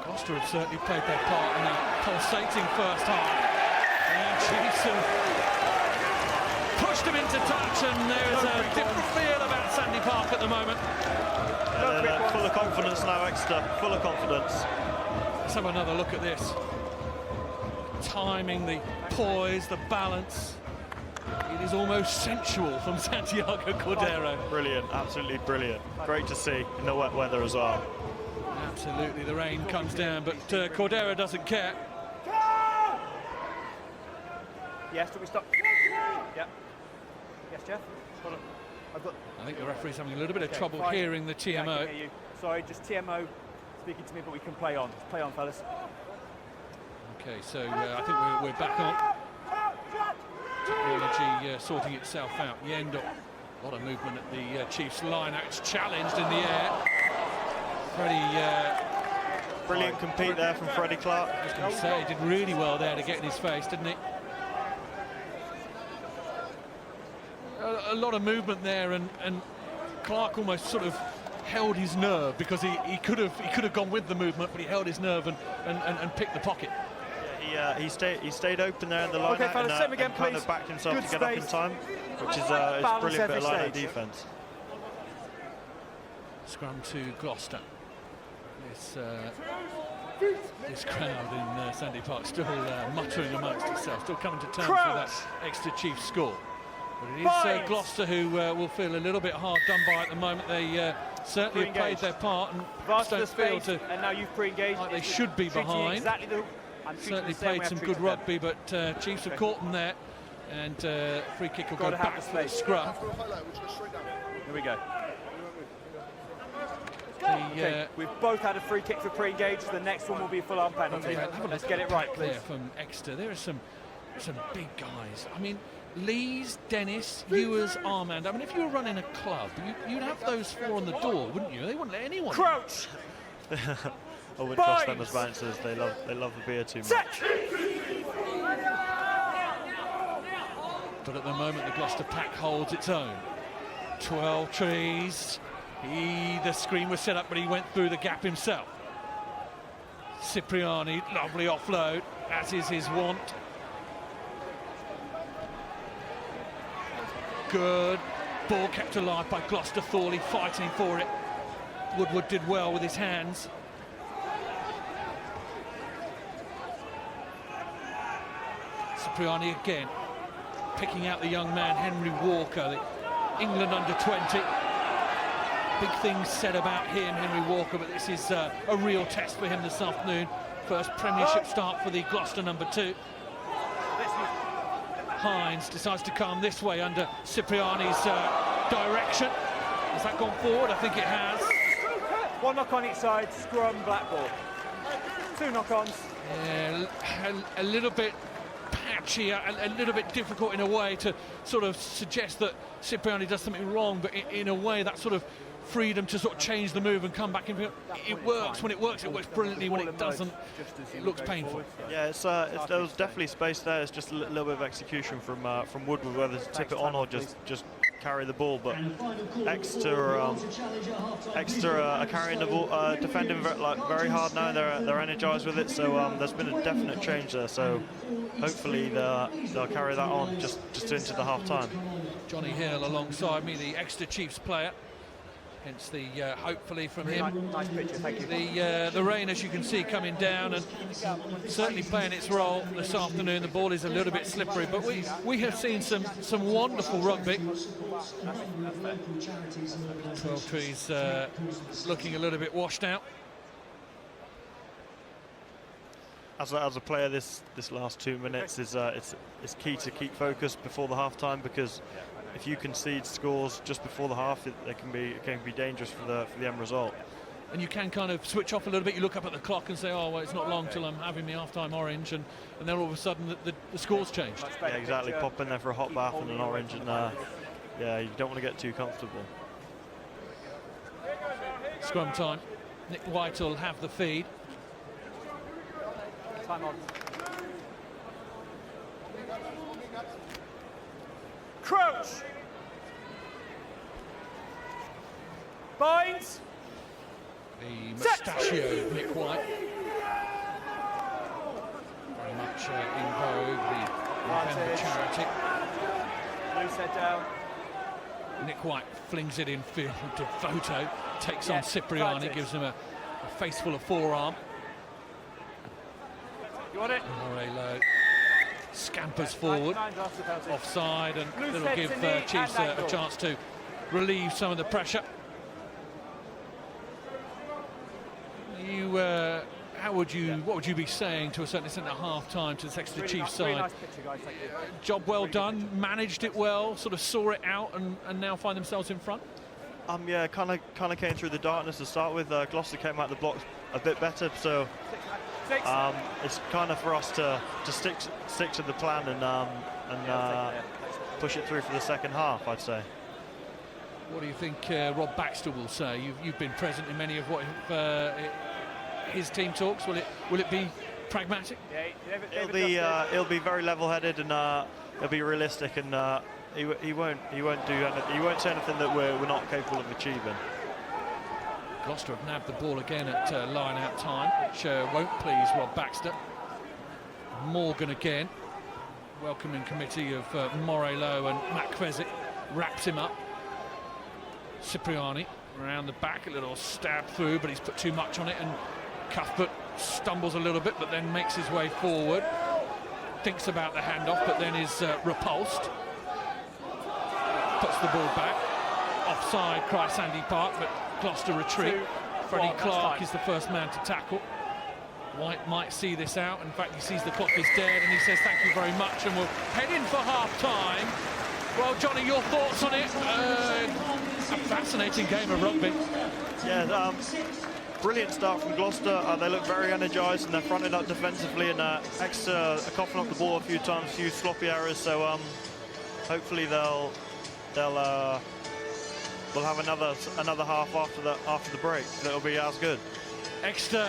Gloucester have certainly played their part in that pulsating first half. And Chiefs have pushed him into touch, and there's a different feel about Sandy Park at the moment. Full of confidence now, Exeter, full of confidence. Let's have another look at this. Timing, the poise, the balance. It is almost sensual from Santiago Cordero. Brilliant, absolutely brilliant. Great to see in the wet weather as well. Absolutely, the rain comes down, but Cordero doesn't care. Yes, do we stop? Yeah. Yes, Jeff? Hold on. I think the referee's having a little bit of trouble fine. hearing the TMO. Yeah, I can hear you. Sorry, just TMO speaking to me, but we can play on. Just play on, fellas. Okay, so I think we're back on. Technology sorting itself out. Yendo, a lot of movement at the Chiefs line. It's challenged in the air. Freddie. Brilliant compete there from Freddie Clark. I was going to say, he did really well there to get in his face, didn't he? A lot of movement there, and Clark almost sort of held his nerve, because he could have gone with the movement, but he held his nerve and picked the pocket. Yeah, he stayed open there in the line, okay, fellas, and again, kind please. of backed himself Good to get space. up in time, which is a brilliant bit of line defence. Scrum to Gloucester. This crowd in Sandy Park still muttering amongst itself, still coming to terms with that Exeter Chiefs score. But it is Gloucester who will feel a little bit hard done by at the moment. They certainly have played their part and don't feel to, and now you've pre-engaged. like they should be behind. Certainly played some good rugby, but Chiefs have caught them there, and free kick will go back to the scrum. Here we go. We've both had a free kick for pre-engage. The next one will be a full-arm penalty. Let's get it right, please. From Exeter, there are some big guys. I mean, Lees, Dennis, Ewers, Armand. I mean, if you were running a club, you'd have those four on the door, wouldn't you? They wouldn't let anyone. Crouch. I wouldn't trust them as bouncers. They love the beer too much. But at the moment, the Gloucester pack holds its own. 12 trees. The screen was set up, but he went through the gap himself. Cipriani, lovely offload, as is his wont. Good ball kept alive by Gloucester. Thorley fighting for it. Woodward did well with his hands. Cipriani again, picking out the young man Henry Walker, the England under-20. Big things said about him, Henry Walker, but this is a real test for him this afternoon. First Premiership start for the Gloucester #2. Hines decides to come this way under Cipriani's direction. Has that gone forward? I think it has. One knock on each side, scrum, black ball. Two knock-ons. Yeah, a little bit patchy, a little bit difficult in a way to sort of suggest that Cipriani does something wrong, but in a way that sort of freedom to sort of change the move and come back in. It works. When it works brilliantly. When it doesn't, it looks painful. Yeah, there was definitely space there. It's just a little bit of execution from Woodward, whether to tip it on or just carry the ball. But Exeter are carrying the ball, defending very hard now. They're energised with it. So there's been a definite change there. So hopefully they'll carry that on just into the half time. Johnny Hill alongside me, the Exeter Chiefs player. Hence the hopefully from him. Nice picture, thank you. The rain, as you can see, coming down and certainly playing its role this afternoon. The ball is a little bit slippery, but we have seen some wonderful rugby. 12 trees looking a little bit washed out. As a player, this last 2 minutes is it's key to keep focused before the half time, because if you concede scores just before the half, it can be dangerous for the end result. And you can kind of switch off a little bit. You look up at the clock and say, oh, well, it's not long till I'm having my half-time orange, and then all of a sudden the score's changed. Yeah, exactly. Pop in there for a hot bath and an orange, and yeah, you don't want to get too comfortable. Scrum time. Nick White will have the feed. Time on. Crouch. Binds. The mustachioed Nick White. Very much in vogue, the November charity. Loose head down. Nick White flings it in field to Photo, takes on Cipriani, gives him a face full of forearm. You want it? Morello scampers forward, offside, and it'll give Chiefs a chance to relieve some of the pressure. What would you be saying to a certain extent at half-time to this Exeter Chiefs side? Really nice picture, guys. Thank you. Job well done, managed it well, sort of saw it out, and now find themselves in front. Yeah, kind of came through the darkness to start with. Gloucester came out the blocks a bit better, so it's kind of for us to stick to the plan and push it through for the second half, I'd say. What do you think Rob Baxter will say? You've been present in many of what his team talks. Will it be pragmatic? Yeah, it'll be very level-headed, and it'll be realistic, and he won't do anything. He won't say anything that we're not capable of achieving. Gloucester have nabbed the ball again at line-out time, which won't please Rob Baxter. Morgan again. Welcoming committee of Morello and Matt Kvesic wraps him up. Cipriani around the back, a little stab through, but he's put too much on it, and Cuthbert stumbles a little bit, but then makes his way forward. Thinks about the handoff, but then is repulsed. puts the ball back. Offside, cries Sandy Park, but Gloucester retreat. Freddie Clark is the first man to tackle. White might see this out. In fact, he sees the clock is dead and he says thank you very much, and we'll head in for half-time. Well, Johnny, your thoughts on it? A fascinating game of rugby. Yeah, brilliant start from Gloucester. They look very energised and they're fronted up defensively, and Exeter are coughing up the ball a few times, a few sloppy errors. So hopefully we'll have another half after the break. That'll be as good. Exeter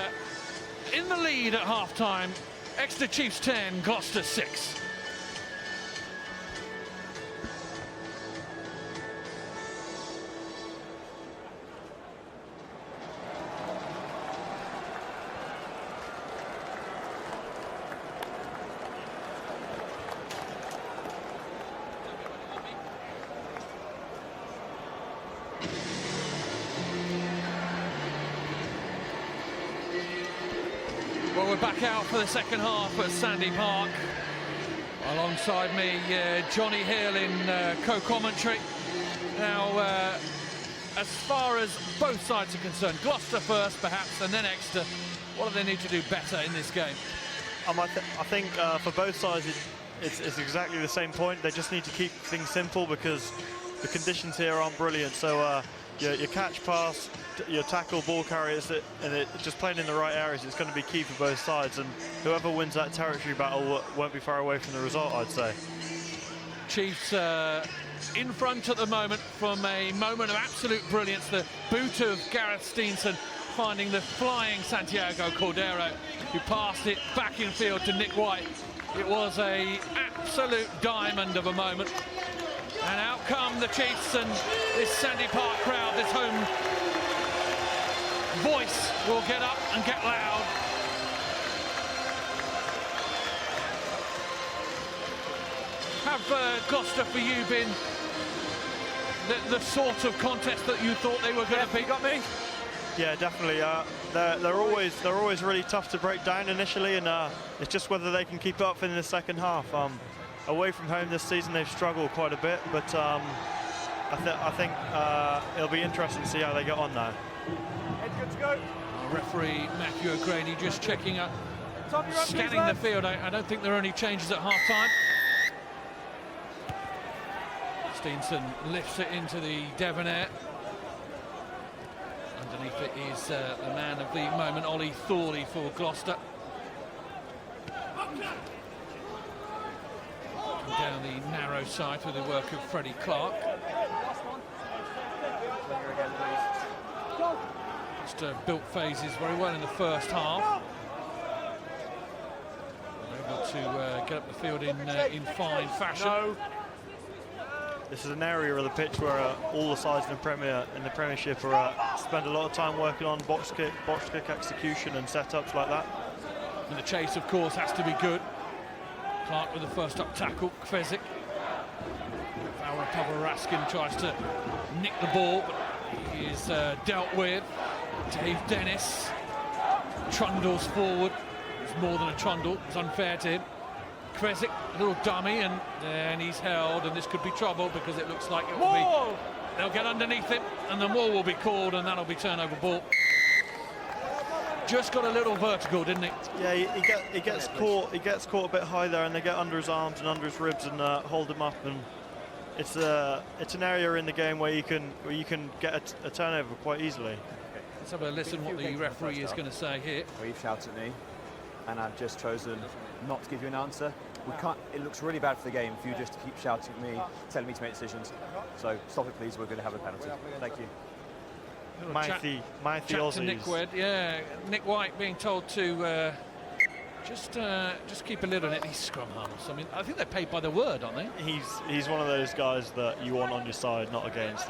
in the lead at half-time. Exeter Chiefs 10, Gloucester 6. Well, we're back out for the second half at Sandy Park. Alongside me, Johnny Hill in co-commentary. Now, as far as both sides are concerned, Gloucester first perhaps, and then Exeter, what do they need to do better in this game? I think for both sides it's exactly the same point. They just need to keep things simple because the conditions here aren't brilliant. So your catch, pass, your tackle, ball carriers, and just playing in the right areas, it's going to be key for both sides, and whoever wins that territory battle won't be far away from the result, I'd say. Chiefs in front at the moment from a moment of absolute brilliance. The boot of Gareth Steenson finding the flying Santiago Cordero, who passed it back in field to Nick White. It was a absolute diamond of a moment. And out come the Chiefs, and this Sandy Park crowd, this home voice will get up and get loud. Have Gloucester for you been the sort of contest that you thought they were going to be? Got me? Yeah, definitely. They're always really tough to break down initially, and it's just whether they can keep up in the second half. Away from home this season, they've struggled quite a bit, but I think it'll be interesting to see how they get on now. Good to go. Referee Matthew O'Grady just checking up, scanning the field. I don't think there are any changes at half-time. Steenson lifts it into the Devon-air. Underneath it is the man of the moment, Ollie Thorley for Gloucester. Down the narrow side through the work of Freddie Clark. Just built phases very well in the first half. Able to get up the field in fine fashion. This is an area of the pitch where all the sides in the Premiership spend a lot of time working on box kick execution and setups like that. And the chase, of course, has to be good. Clark with the first up tackle, Kvezik. Foul recover, Raskin tries to nick the ball, but he is dealt with. Dave Dennis trundles forward. It's more than a trundle, it's unfair to him. Kvezik, a little dummy, and then he's held, and this could be trouble because it looks like it will be. They'll get underneath him, and the wall will be called, and that'll be turnover ball. Just got a little vertical, didn't he? Yeah, he gets caught. He gets caught a bit high there, and they get under his arms and under his ribs and hold him up. And it's an area in the game where you can get a turnover quite easily. Let's have a listen what the referee is going to say here. Well, you've shouted at me, and I've just chosen not to give you an answer. We can't. It looks really bad for the game for you just to keep shouting at me, telling me to make decisions. So stop it, please. We're going to have a penalty. Thank you. Mighty to Nick White, yeah. Nick White being told to just keep a lid on it. He's scrum halves. I mean, I think they're paid by the word, aren't they? He's one of those guys that you want on your side, not against.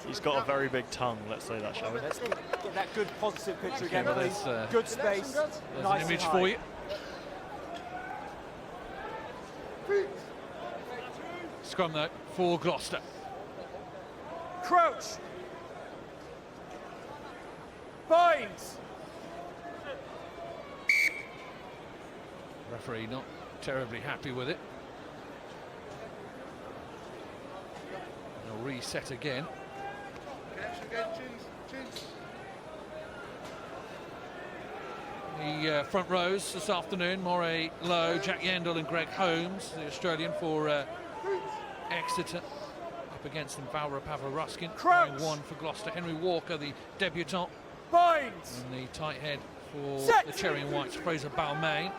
He's got a very big tongue. Let's say that, shall we? Let's get that good positive picture again, please. Good space. There's nice an image for you. Scrum though for Gloucester. Crouch. Binds. Referee not terribly happy with it. reset again. The front rows this afternoon, Moray Lowe, Jack Yendall and Greg Holmes, the Australian for Exeter. Up against them, Valra Pava-Ruskin, going one for Gloucester. Henry Walker, the debutant. Binds. And the tight head for Set. the Cherry and Whites, Fraser Balmain.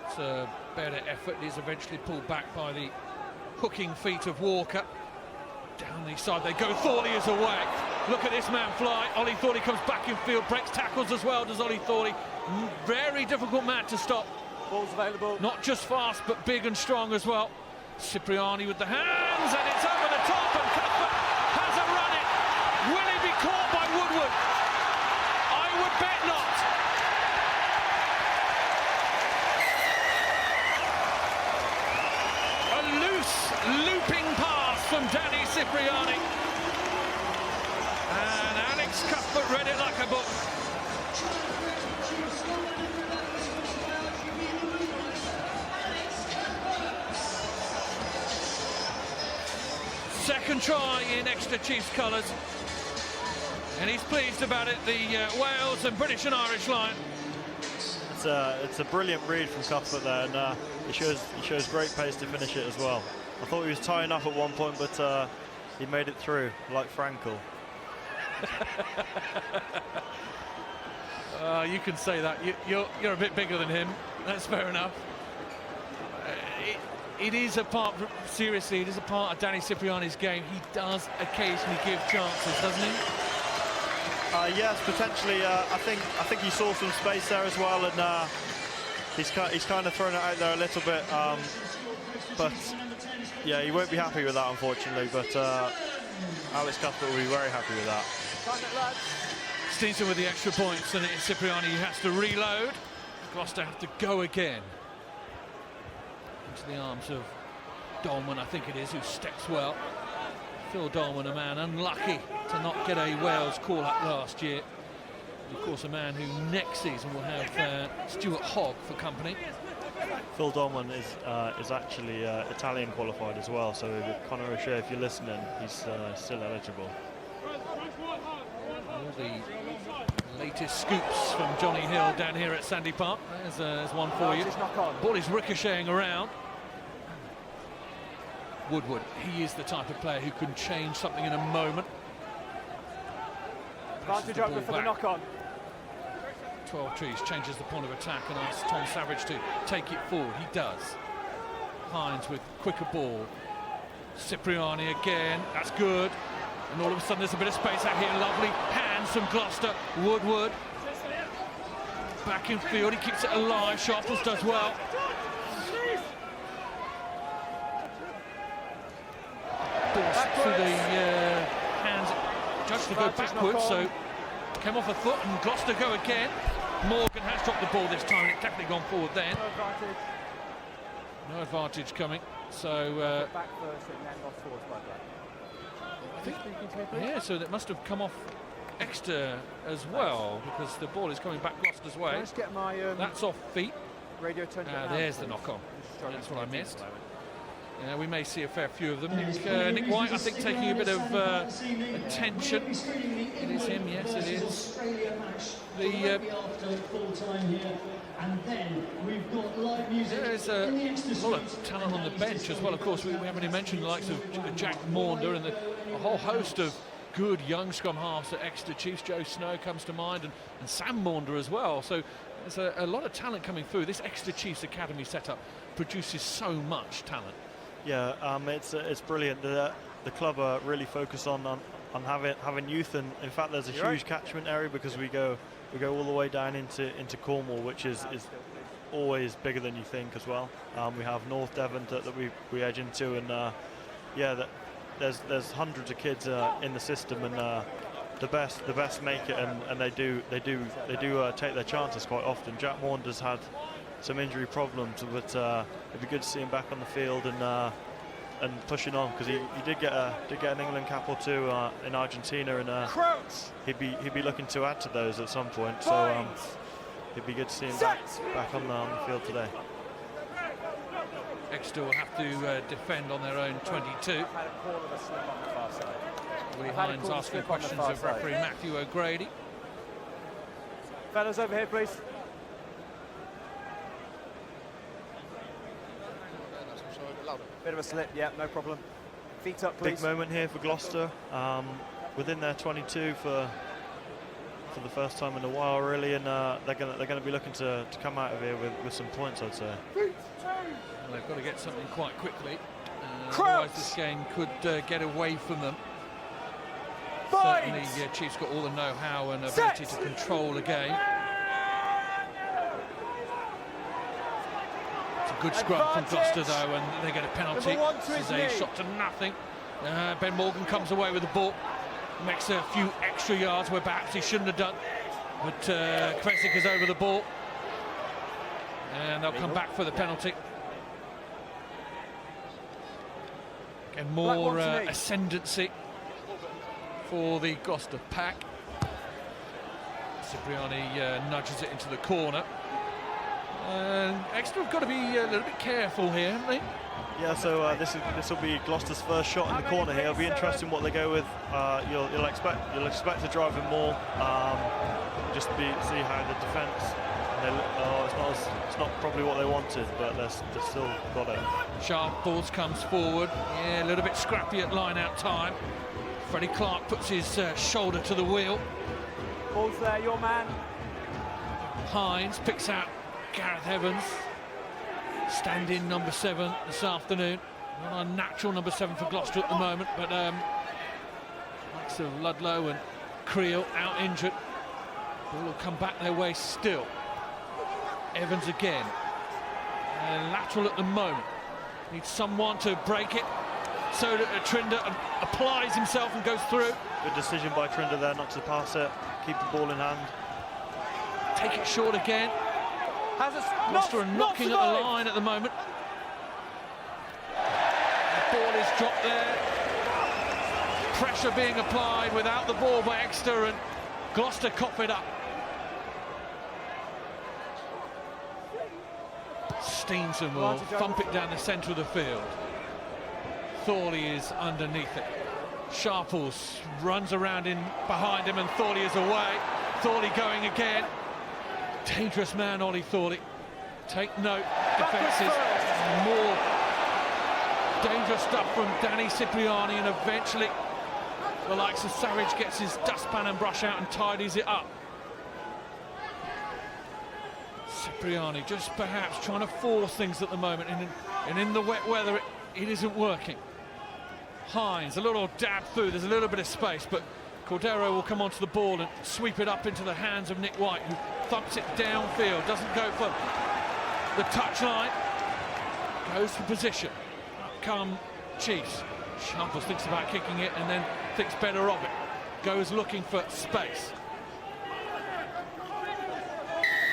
It's a better effort. It is eventually pulled back by the hooking feet of Walker. Down the side they go. Thorley is away. Look at this man fly. Ollie Thorley comes back in field, breaks tackles as well, does Ollie Thorley. Very difficult man to stop. Ball's available. Not just fast, but big and strong as well. Cipriani with the hands, and it's over the top, and Cuthbert has a run it. Will he be caught by Woodward? I would bet not. A loose, looping pass from Danny Cipriani. And Alex Cuthbert read it like a book. Second try in Exeter Chiefs colours, and he's pleased about it, the Wales and British and Irish line. It's a brilliant read from Cuthbert there, and he shows great pace to finish it as well. I thought he was tying up at one point, but he made it through like Frankel. You can say that. You're a bit bigger than him. That's fair enough. It is a part, seriously, it is a part of Danny Cipriani's game. He does occasionally give chances, doesn't he? Yes, potentially. I think he saw some space there as well, and he's kind of thrown it out there a little bit. But yeah, he won't be happy with that, unfortunately. But Alex Cuthbert will be very happy with that. Steenson with the extra points, and it's Cipriani who has to reload. Gloucester have to go again. Into the arms of Dolman, I think it is, who steps well. Phil Dolman, a man unlucky to not get a Wales call-up last year. And of course, a man who next season will have Stuart Hogg for company. Phil Dolman is actually Italian qualified as well, so Conor O'Shea, if you're listening, he's still eligible. All the latest scoops from Johnny Hill down here at Sandy Park. There's one for you. Ball is ricocheting around. Woodward, he is the type of player who can change something in a moment. Advantage over for the knock-on. 12 Trees changes the point of attack and asks Tom Savage to take it forward. He does. Hines with quicker ball. Cipriani again, that's good. And all of a sudden there's a bit of space out here. Lovely hands from Gloucester. Woodward. Back in field, he keeps it alive. Sharples does well. Ball through the hands. Judged to go backwards, so came off a foot, and Gloucester go again. Morgan has dropped the ball this time, and it's definitely gone forward then. No advantage coming. So back first and then lost forwards by that. I think, yeah, so that must have come off Exeter as well, because the ball is coming back Gloucester's way. Let's get my that's off feet. radio turned down. There's the knock on. That's what I missed. We may see a fair few of them. Nick White, I think, taking a bit of attention. It is him, yes, it is. There's a lot of talent on the bench as well. Of course, we haven't even mentioned the likes of Jack Maunder and a whole host of good young scrum halves at Exeter Chiefs. Joe Snow comes to mind, and Sam Maunder as well. So there's a lot of talent coming through. This Exeter Chiefs Academy setup produces so much talent. Yeah, it's brilliant. The club are really focused on having youth, and in fact there's a huge catchment area because we go all the way down into Cornwall, which is always bigger than you think as well. We have North Devon that we edge into, and there's hundreds of kids in the system, and the best make it, and they do take their chances quite often. Jack Maunder's had some injury problems, but it'd be good to see him back on the field and pushing on, because he did get an England cap or two in Argentina, and he'd be looking to add to those at some point. So it'd be good to see him back on the field today. Exeter will have to defend on their own 22. Had a call of a slip on the far side. Willie I've had a Hines call of a asking slip on the questions far of side. referee Matthew O'Grady. Fellas, over here, please. Bit of a slip, yeah, no problem. Feet up, please. Big moment here for Gloucester. Within their 22 for the first time in a while, really, and they're gonna be looking to come out of here with some points, I'd say. Well, they've got to get something quite quickly. Otherwise, this game could get away from them. Certainly, Chiefs got all the know-how and ability to control a game. It's a good scrum from Gloucester, though, and they get a penalty. This is a shot to nothing. Ben Morgan comes away with the ball, makes a few extra yards where perhaps he shouldn't have done. But Kvesic is over the ball, and they'll come back for the penalty. And more ascendancy for the Gloucester pack. Cipriani nudges it into the corner. Exeter have got to be a little bit careful here, haven't they? Yeah, so this will be Gloucester's first shot in the corner here. It'll be interesting what they go with. You'll expect to drive him more. Just see how the defence. It's not probably what they wanted, but they've still got it. Sharples comes forward. Yeah, a little bit scrappy at line-out time. Freddie Clark puts his shoulder to the wheel. Ball's there, your man. Hines picks out Gareth Evans. Stand-in number 7 this afternoon. Not a natural number 7 for Gloucester at the moment, but likes of Ludlow and Creel out injured. Ball will come back their way still. Evans again. Lateral at the moment. Needs someone to break it. So that Trinder applies himself and goes through. Good decision by Trinder there not to pass it. Keep the ball in hand. Take it short again. Gloucester are knocking at the line at the moment. The ball is dropped there. Pressure being applied without the ball by Exeter, and Gloucester cough it up. Steenson will thump it down the centre of the field. Thorley is underneath it. Sharples runs around in behind him, and Thorley is away. Thorley going again. Dangerous man, Ollie Thorley. Take note, defences. More dangerous stuff from Danny Cipriani, and eventually the likes of Savage gets his dustpan and brush out and tidies it up. Cipriani just perhaps trying to force things at the moment, and in the wet weather it isn't working. Hines, a little dab through, there's a little bit of space, but Cordero will come onto the ball and sweep it up into the hands of Nick White, who thumps it downfield, doesn't go for the touchline, goes for position. Up come Chiefs. Sharples thinks about kicking it and then thinks better of it. Goes looking for space.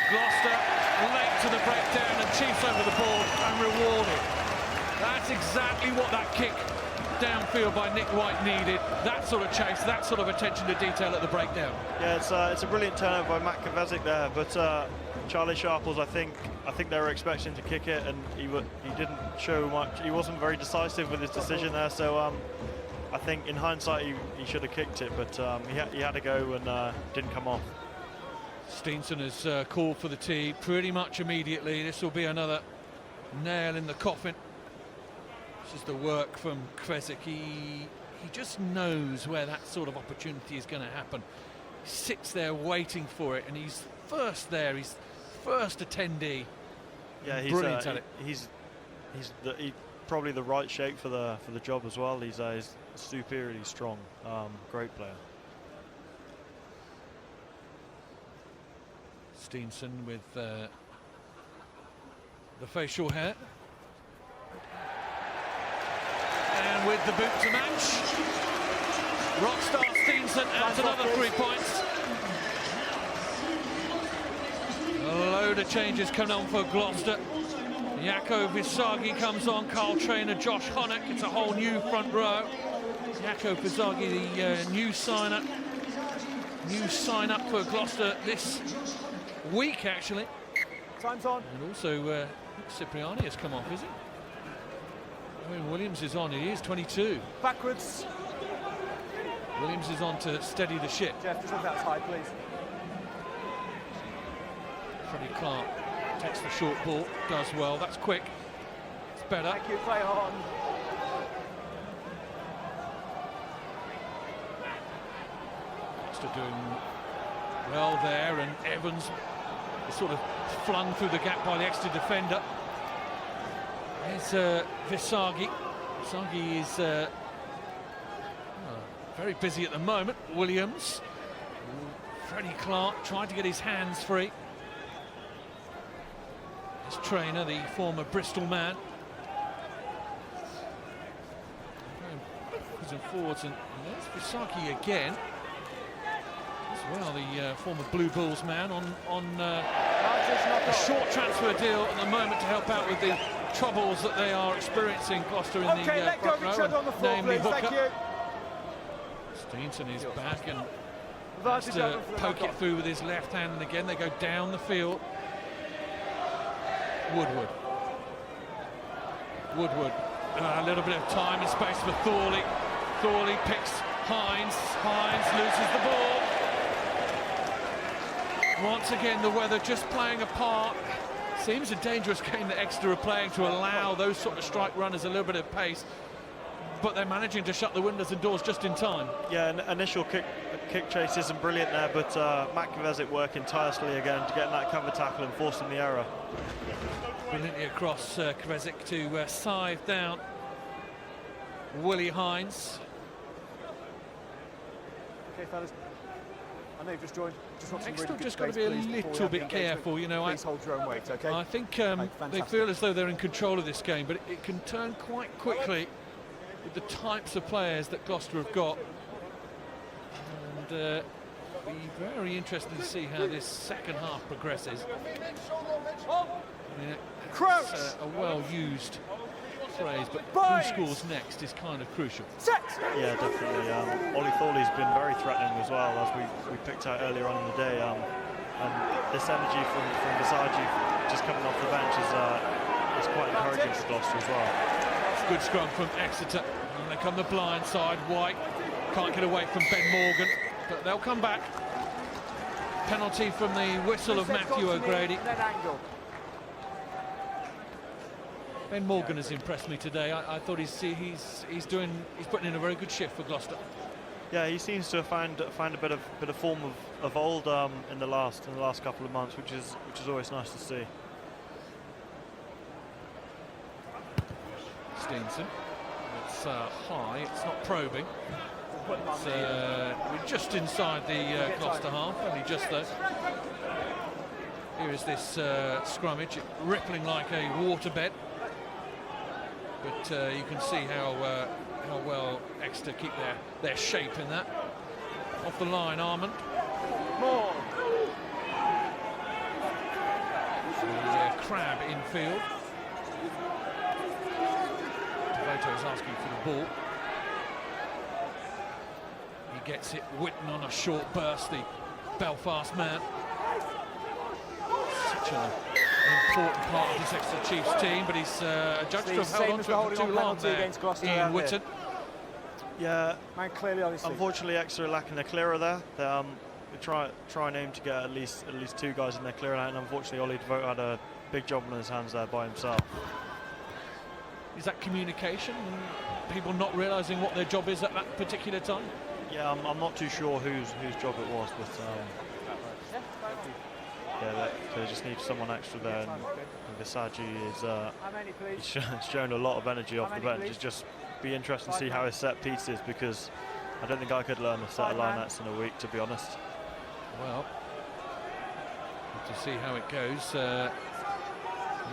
Gloucester late to the breakdown, and Chiefs over the board and rewarded. That's exactly what that kick downfield by Nick White needed. That sort of chase, that sort of attention to detail at the breakdown. Yeah, it's a brilliant turnover by Matt Kvesic there, but Charlie Sharples, I think they were expecting to kick it, and he didn't show much. He wasn't very decisive with his decision there, so I think in hindsight he should have kicked it, but he had to go and didn't come off. Steenson has called for the tee pretty much immediately. This will be another nail in the coffin. This is the work from Kvesic. He just knows where that sort of opportunity is going to happen. He sits there waiting for it, and he's first there. He's first attendee. Yeah, he's brilliant at it. He's probably the right shape for the job as well. He's superiorly strong. Great player. Steenson with the facial hair. And with the boot to match, Rockstar Steenson adds another 3 points. A load of changes coming on for Gloucester. Jaco Visagi comes on, Carl Trainer, Josh Honeck. It's a whole new front row. Jaco Visagi, the new sign up for Gloucester this week, actually. Time's on. And also Cipriani has come off, is he? When Williams is on, he is 22. Backwards. Williams is on to steady the ship. Jeff, just look that side, please. Freddie Clark takes the short ball, does well. That's quick. It's better. Thank you, play on. Gloucester doing well there, and Evans is sort of flung through the gap by the Exeter defender. There's Visagi. Visagi is very busy at the moment. Williams. Freddie Clark tried to get his hands free. His trainer, the former Bristol man. Backwards and forwards, and there's Visagi again. As well, the former Blue Bulls man on a short transfer deal at the moment to help out with the troubles that they are experiencing, Gloucester, in the front row, namely hooker. Steenson is back and has to poke it through with his left hand, and again they go down the field. Woodward. A little bit of time and space for Thorley. Thorley picks Hines. Hines loses the ball. Once again, the weather just playing a part. Seems a dangerous game that Exeter are playing to allow those sort of strike runners a little bit of pace, but they're managing to shut the windows and doors just in time. Yeah, initial kick chase isn't brilliant there, but Matt Kvezic working tirelessly again to get that cover tackle and forcing the error. Brilliantly across Kvezic to scythe down Willie Hines. Okay, fellas. I know you've just joined. Exeter just got to be a little bit careful, you know. Please hold your own weight, okay? I think they feel as though they're in control of this game, but it can turn quite quickly with the types of players that Gloucester have got. And be very interesting to see how this second half progresses. Yeah, it's a well-used phrase, but who scores next is kind of crucial. Yeah, definitely. Ollie Thorley's been very threatening as well, as we picked out earlier on in the day. And this energy from Visagi just coming off the bench is quite encouraging for Gloucester as well. Good scrum from Exeter. And they come the blind side. White can't get away from Ben Morgan, but they'll come back. Penalty from the whistle of Matthew O'Grady. Ben Morgan has impressed me today. I thought he's putting in a very good shift for Gloucester. Yeah, he seems to have found a bit of form of old in the last couple of months, which is always nice to see. Steenson. It's high. It's not probing. It's, we're just inside the Gloucester half, only just there. Here is this scrummage, rippling like a waterbed. But you can see how well Exeter keep their shape in that. Off the line, Armand. More. The Crab infield. Devoto is asking for the ball. He gets it. Whitten on a short burst, the Belfast man. Such an important part of this Exeter Chiefs team, but he's judged to have held on to it for too long there. Ian Whitten. Yeah, man, clearly on his unfortunately Exeter are lacking a clearer there. We try and aim to get at least two guys in their clear line, and unfortunately Ollie Devoto had a big job on his hands there by himself. Is that communication and people not realising what their job is at that particular time? Yeah, I'm not too sure whose job it was, but yeah, they just need someone extra there, and Visagi is shown a lot of energy off the bench. It's just be interesting to see how his set piece is, because I don't think I could learn a set of lineouts in a week, to be honest. Well, to see how it goes.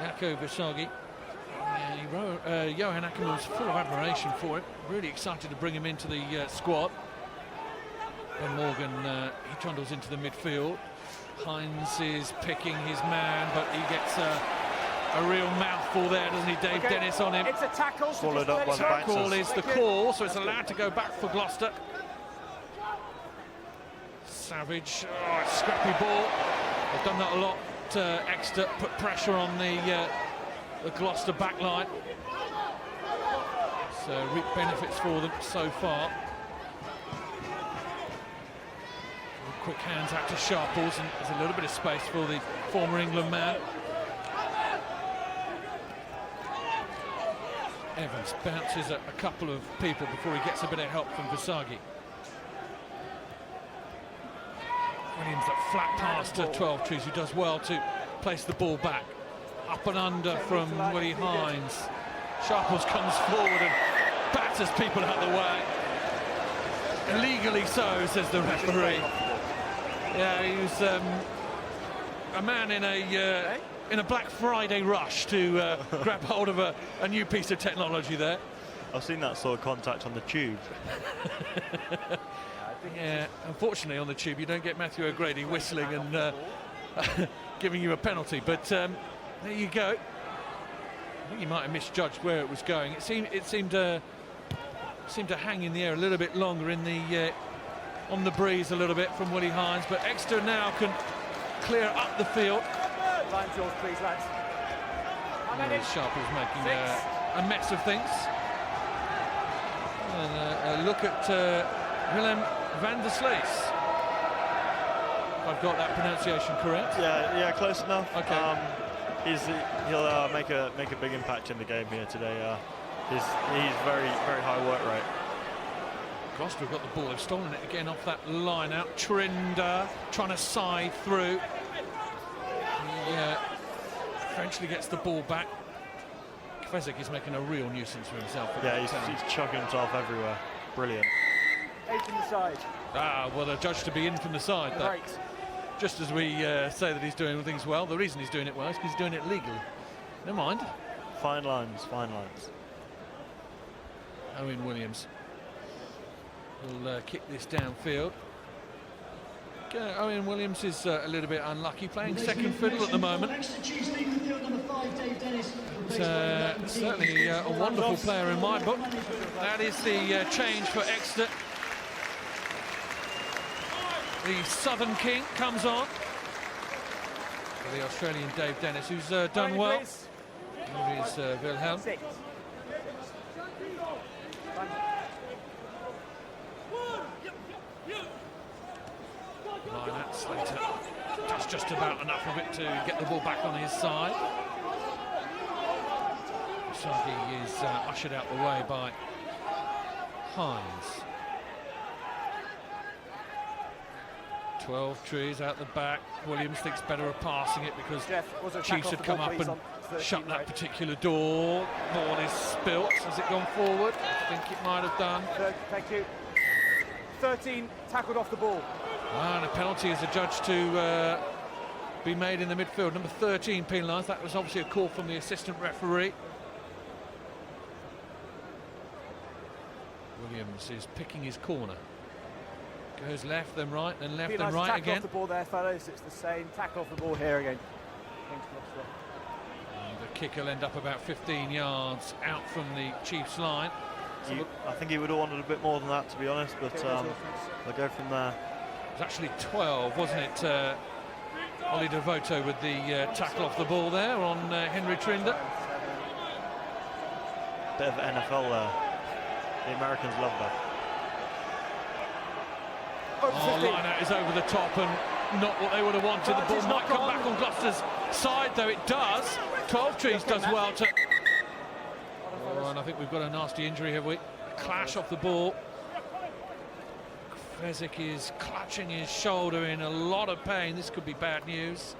Jaco Visagi. Johan Ackerman was full of admiration for him. Really excited to bring him into the squad. Ben Morgan, he trundles into the midfield. Hines is picking his man, but he gets a real mouthful there, doesn't he? Dave Dennis on him. It's a tackle. Swallowed up by the tackle is the call, so it's allowed to go back for Gloucester. Savage, scrappy ball. They've done that a lot. Exeter put pressure on the Gloucester back line. It's reaped benefits for them so far. Quick hands out to Sharples, and there's a little bit of space for the former England man. Evans bounces at a couple of people before he gets a bit of help from Visagi. Williams, that flat pass to 12 Trees, who does well to place the ball back. Up and under from Willie Hines. Sharples comes forward and batters people out of the way. Illegally so, says the referee. Yeah, he was a man in a Black Friday rush to grab hold of a new piece of technology there. I've seen that sort of contact on the tube. Yeah, unfortunately on the tube you don't get Matthew O'Grady whistling and giving you a penalty, but there you go. I think he might have misjudged where it was going. It seemed to hang in the air a little bit longer in the on the breeze a little bit from Willie Hines, but Exeter now can clear up the field. Line's yours, please, lads. Sharples making a mess of things. And a look at Willem van der Slees. If I've got that pronunciation correct. Yeah, close enough. Okay. He'll make a big impact in the game here today. He's very high work rate. Gloucester have got the ball. They've stolen it again off that line out. Trinder trying to side through. He eventually gets the ball back. Kvesic is making a real nuisance for himself. Yeah, he's chucking himself everywhere. Brilliant. 8 from the side. Well, they're judged to be in from the side. Right. Just as we say that he's doing things well, the reason he's doing it well is because he's doing it legally. Never mind. Fine lines, fine lines. Owen Williams will kick this downfield. Owen Williams is a little bit unlucky, playing second fiddle at the moment. Certainly a wonderful player in my book. That is the change for Exeter. The Southern King comes on for the Australian Dave Dennis, who's done well. Here is Wilhelm. Slater does just about enough of it to get the ball back on his side. Visagi is ushered out the way by Hines. 12 Trees out the back. Williams thinks better of passing it because Chiefs had come up and shut that particular door. Ball is spilt. Has it gone forward? I think it might have done. Thank you. 13 tackled off the ball. And a penalty is adjudged to be made in the midfield. Number 13 penalised. That was obviously a call from the assistant referee. Williams is picking his corner. Goes left, then right, then left, then right again. Off the ball there, fellas. It's the same tackle off the ball here again. And the kick will end up about 15 yards out from the Chiefs' line. I think he would have wanted a bit more than that, to be honest, but they'll go from there. It was actually 12, wasn't it? Ollie Devoto with the tackle off the ball there on Henry Trinder. Bit of NFL there. The Americans love that. Line out is over the top and not what they would have wanted. The ball might come back on Gloucester's side, though it does. 12 Trees does well to... Oh, and I think we've got a nasty injury, have we? A clash off the ball. Kvesic is clutching his shoulder in a lot of pain. This could be bad news.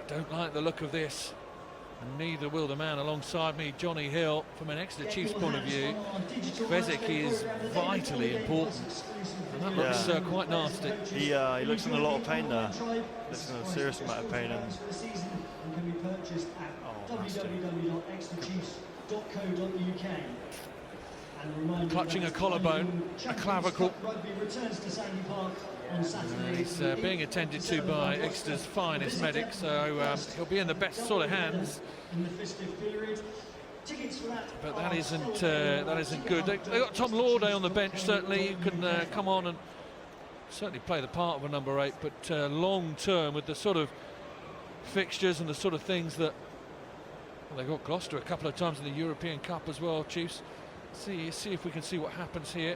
Don't like the look of this. Neither will the man alongside me, Johnny Hill. From an Exeter Chiefs point of view, Kvesic is vitally important. And that looks quite nasty. He looks in a lot of pain there. Looks in a serious amount of pain. And clutching a collarbone, a clavicle. He's being attended to by Exeter's finest medic, so he'll be in the best sort of hands. But that isn't good. They got Tom Lauday on the bench, certainly, who can come on and certainly play the part of a number 8, but long term with the sort of fixtures and the sort of things that... Well, they got Gloucester a couple of times in the European Cup as well, Chiefs. See if we can see what happens here.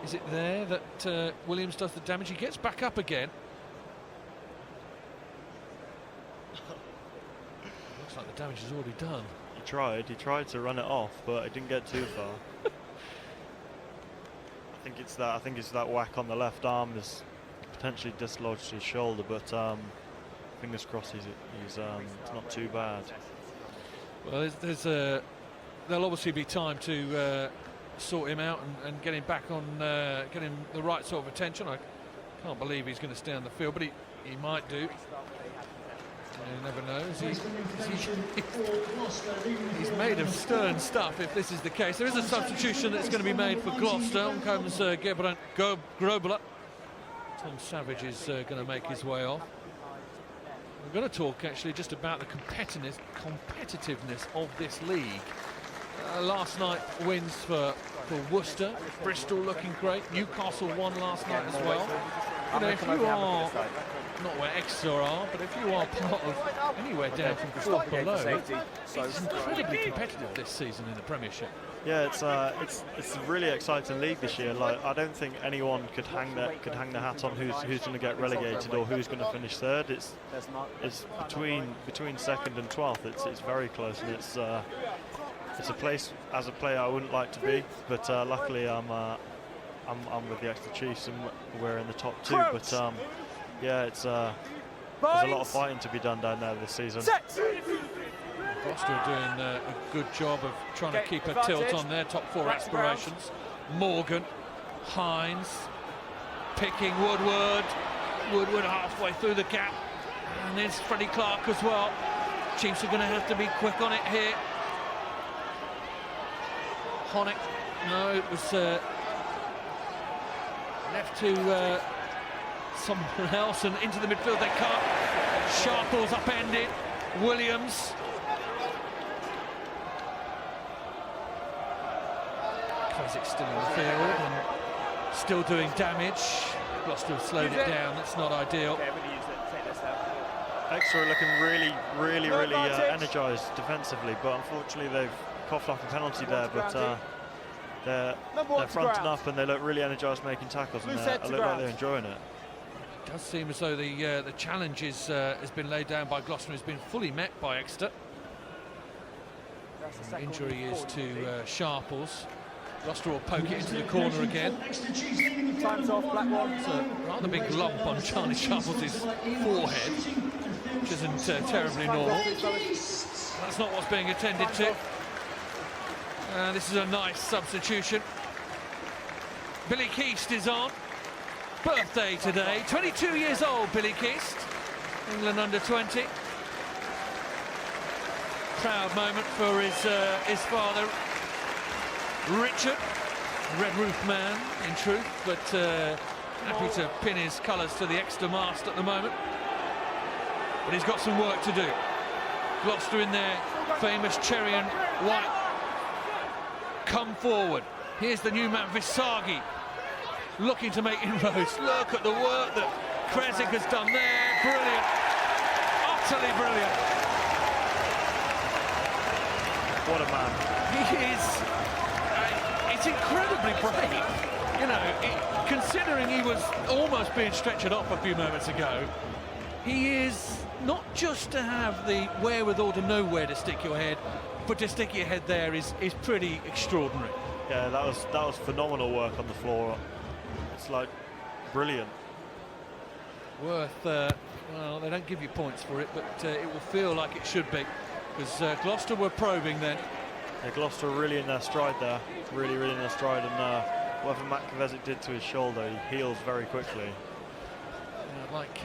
Is it there that Williams does the damage? He gets back up again. Looks like the damage is already done. He tried to run it off, but it didn't get too far. I think it's that whack on the left arm has potentially dislodged his shoulder, but fingers crossed he's not too bad. Well, there'll obviously be time to sort him out and get him back on, get him the right sort of attention. I can't believe he's going to stay on the field, but he might do. You never know. He's made of stern stuff if this is the case. There is a substitution that's going to be made for Gloucester. On comes Geraint Grobler. Tom Savage is going to make his way off. We're going to talk actually just about the competitiveness of this league. Last night wins for Worcester. Bristol looking great. Newcastle won last night as well. You know, if you are not where Exeter are, but if you are part of anywhere down from fourth below, it's incredibly competitive this season in the Premiership. Yeah, it's a really exciting league this year. Like, I don't think anyone could hang their hat on who's going to get relegated or who's going to finish third. It's between second and 12th. It's very close, and it's a place as a player I wouldn't like to be, but luckily I'm with the Exeter Chiefs and we're in the top two. But yeah, there's a lot of fighting to be done down there this season. Gloucester are doing a good job of trying to keep a tilt on their top four aspirations. Morgan, Hines, picking Woodward halfway through the gap, and there's Freddie Clark as well. Chiefs are going to have to be quick on it here. Honeck, no, it was left to someone else, and into the midfield they come. Sharple's upended. Williams. Krasic's still in the field and still doing damage. Gloucester have slowed it down. That's not ideal. Exeter are looking really energised defensively, but unfortunately they've coughed up a penalty there. But they're fronting up and they look really energised making tackles, and they look like they're enjoying it. It does seem as though the challenge has been laid down by Gloucester, has been fully met by Exeter. The injury is to Sharples. Gloucester will poke it into the corner again. Time's off, Blackmore. It's a rather big lump on Charlie Sharples' forehead, which isn't terribly normal. That's not what's being attended to. This is a nice substitution. Billy Keast is on. Birthday today. 22 years old, Billy Keast. England under 20. Proud moment for his father, Richard. Red Roof man, in truth, but happy to pin his colours to the Exeter mast at the moment. But he's got some work to do. Gloucester in their famous cherry and white come forward. Here's the new man, Visagi, looking to make inroads. Look at the work that Krasic has done there. Brilliant. Utterly brilliant. What a man. He is. It's incredibly brave. You know, considering he was almost being stretchered off a few moments ago, he is not just to have the wherewithal to know where to stick your head, but to stick your head there is pretty extraordinary. Yeah, that was phenomenal work on the floor. It's like brilliant. Worth, well, they don't give you points for it, but it will feel like it should be, because Gloucester were probing then. Yeah, Gloucester really in their stride there, really in their stride, and whatever Matt Kovacic did to his shoulder, he heals very quickly. Like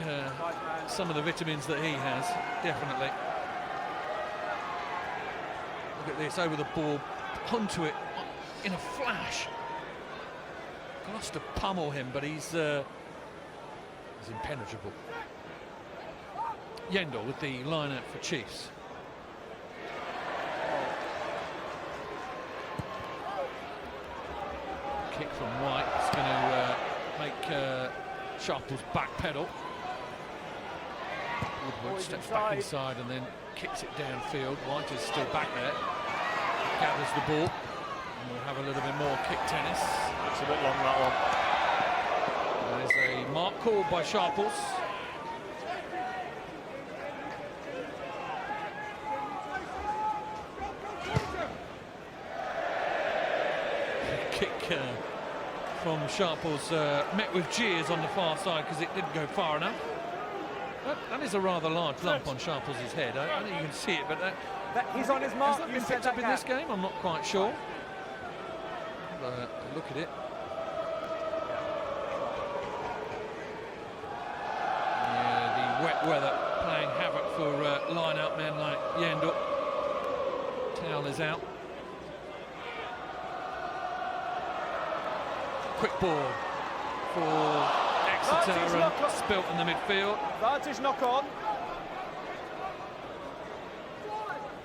some of the vitamins that he has, definitely. Look at this, over the ball, onto it in a flash. Gloucester pummel him, but he's impenetrable. Yendall with the line out for Chiefs. Kick from White. It's going to make Sharples back pedal. Woodward steps back inside and then kicks it downfield. White is still back there. Gathers the ball. And we'll have a little bit more kick tennis. It's a bit long, that one. There's a mark called by Sharples. Kick from Sharples met with jeers on the far side because it didn't go far enough. That is a rather large lump on Sharples' head. I don't think you can see it, but He's on his mark. has that been picked up in this game? I'm not quite sure. Look at it. Yeah, the wet weather playing havoc for line-out men like Yendel. Towel is out. Quick ball for Exeter and spilt in the midfield. Advantage knock on.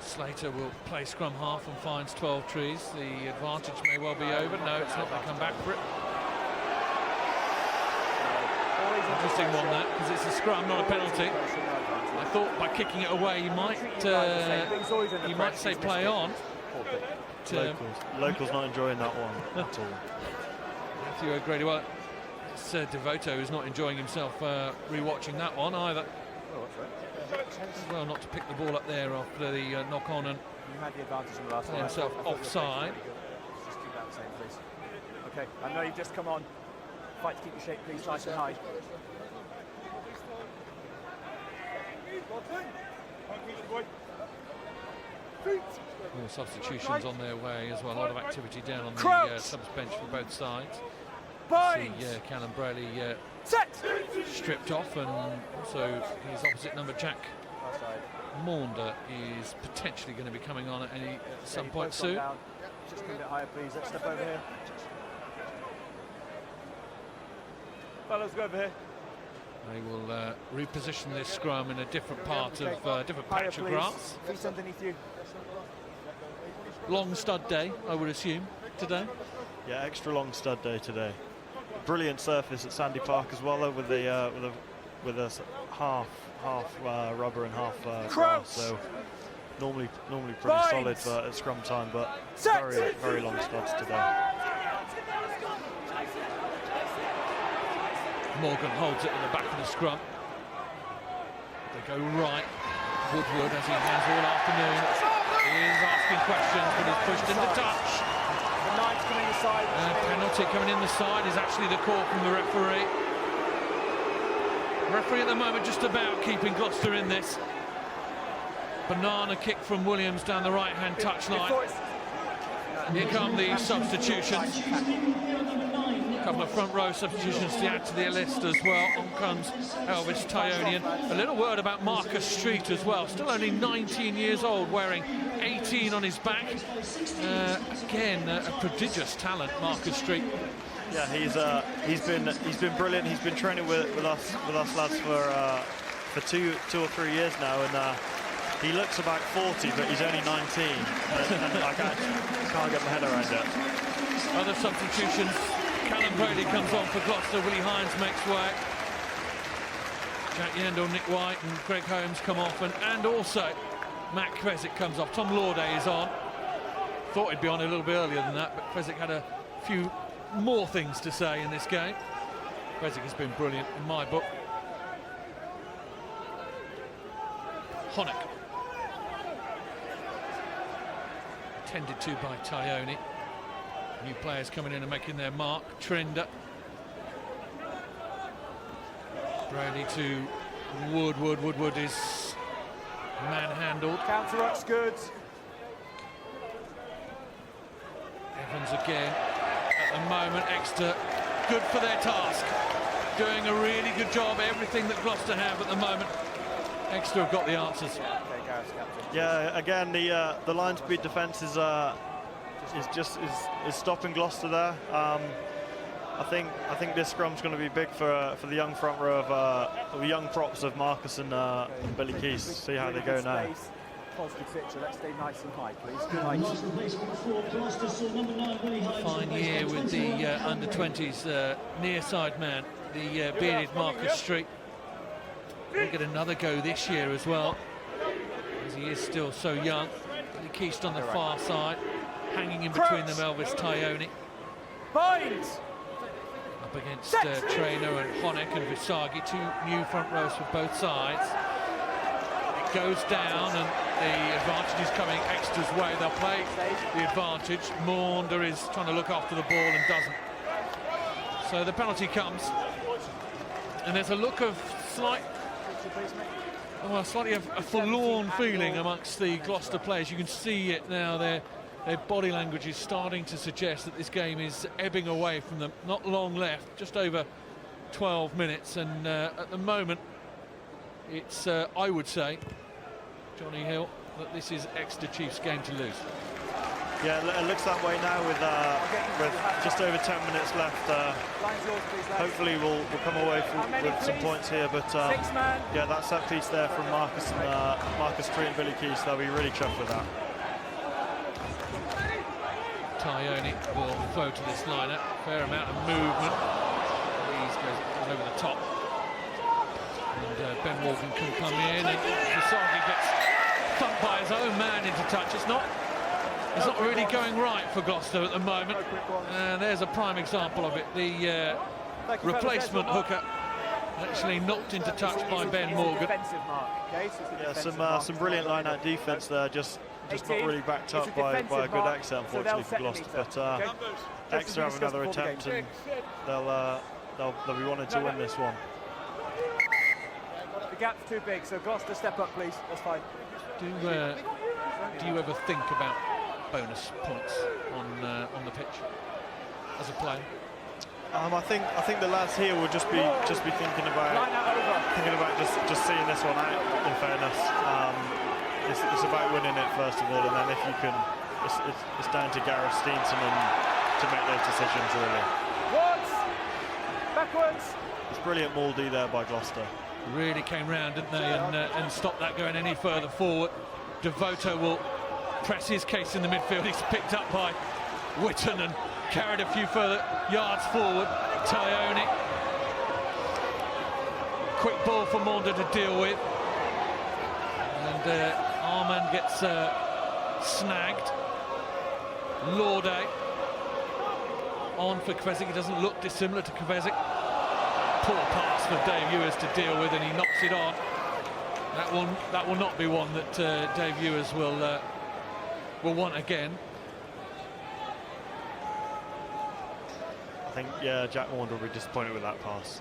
Slater will play scrum half and finds 12 trees. The advantage may well be over. No, it's not. They come back for it. Interesting one, that, because it's a scrum, not a penalty. I thought by kicking it away, you might say play on. Locals not enjoying that one at all. Matthew O'Grady, well, it's Devoto who's not enjoying himself rewatching that one either. Well, not to pick the ball up there after the knock on and you had the advantage in the last one. himself offside. Just keep that the same, please. Okay, I know you've just come on. Fight to keep your shape, please, nice and high. More substitutions on their way as well. A lot of activity down on the subs bench for both sides. See Callum Brayley stripped off, and also his opposite number, Jack Maunder, is potentially going to be coming on at some point soon. Just a bit higher, please. Let's step over here. Fellas, go over here. They will reposition this scrum in a different part of different patch of grass. Feet underneath you. Long stud day, I would assume, today. Yeah, extra long stud day today. Brilliant surface at Sandy Park as well, though, with a half rubber and half grass. So normally pretty solid at scrum time, but very long studs today. Morgan holds it in the back of the scrum. They go right. Woodward, as he has all afternoon, is asking questions, but he's pushed into touch. The nine's coming inside. Penalty coming in the side is actually the call from the referee. Referee at the moment just about keeping Gloucester in this. Banana kick from Williams down the right-hand touchline. Here come the substitutions. A couple of front row substitutions to add to the list as well. On comes Elvis Tyonian. A little word about Marcus Street as well. Still only 19 years old, wearing 18 on his back. Again, a prodigious talent, Marcus Street. Yeah, he's been brilliant. He's been training with us lads for two or 3 years now, and he looks about 40, but he's only 19. and I can't get my head around it. Other substitutions. Callum Brady comes on for Gloucester. Willie Hines makes way. Jack Yendel, Nick White and Greg Holmes come off, and also Matt Kwesic comes off. Tom Lauday is on. Thought he'd be on a little bit earlier than that, but Kwesic had a few more things to say in this game. Kwesic has been brilliant in my book. Honeck. Tended to by Tyoni. New players coming in and making their mark. Trinder. Brady to Woodward. Woodward is manhandled. Counter-ruck's good. Evans again. At the moment, Exeter good for their task. Doing a really good job. Everything that Gloucester have at the moment, Exeter have got the answers. Yeah, again, the line speed defence is stopping Gloucester there. I think this scrum's going to be big for the young front row of the young props of Marcus and Billy Keys. See how they go now. Positive picture. Let's stay nice and high, please. Good height. Fine year with the under-20s near side man, the bearded Marcus Street. He'll get another go this year as well, as he is still so young. Billy Keast on the far side. hanging in between them, Elvis Tyone. Bind! Up against Traynor and Honeck and Visagi, two new front rows for both sides. It goes down and the advantage is coming Exeter's way. They'll play the advantage. Maunder is trying to look after the ball and doesn't. So the penalty comes. And there's a look of slightly a forlorn feeling amongst the Gloucester players. You can see it now. Their body language is starting to suggest that this game is ebbing away from them. Not long left, just over 12 minutes. And at the moment, it's, I would say, Johnny Hill, that this is Exeter Chiefs' game to lose. Yeah, it looks that way now with just over 10 minutes left. Hopefully we'll come away with some points here, but yeah, that set piece there from Marcus and Marcus Tree and Billy Keys, they'll be really chuffed with that. Tyone will flow to this lineup, fair amount of movement. Rees goes over the top. And Ben Morgan can come in, and Visagi gets thumped by his own man into touch. It's not really going right for Gloucester at the moment. And there's a prime example of it. The replacement hooker actually knocked into touch by Ben Morgan. Yeah, some brilliant line-out defence there, just not really backed up by a good Exeter, unfortunately, for Gloucester. But Exeter have another attempt, and they'll be wanting to win this one. The gap's too big, so Gloucester, step up, please. That's fine. Do you ever think about bonus points on the pitch as a player? I think the lads here will just be thinking about just seeing this one out. In fairness, it's about winning it first of all, and then if you can, it's down to Gareth Steenson to make those decisions really. Once, backwards. It's brilliant Mouldy there by Gloucester. Really came round, didn't they, and stopped that going any further forward. Devoto will press his case in the midfield. He's picked up by Witten and carried a few further yards forward. Tyone. Quick ball for Maunder to deal with. And Armand gets snagged. Lorde on for Kvesic. He doesn't look dissimilar to Kvesic. Poor pass for Dave Ewers to deal with, and he knocks it on. That will not be one that Dave Ewers will want again. I think, yeah, Jack Maunder will be disappointed with that pass.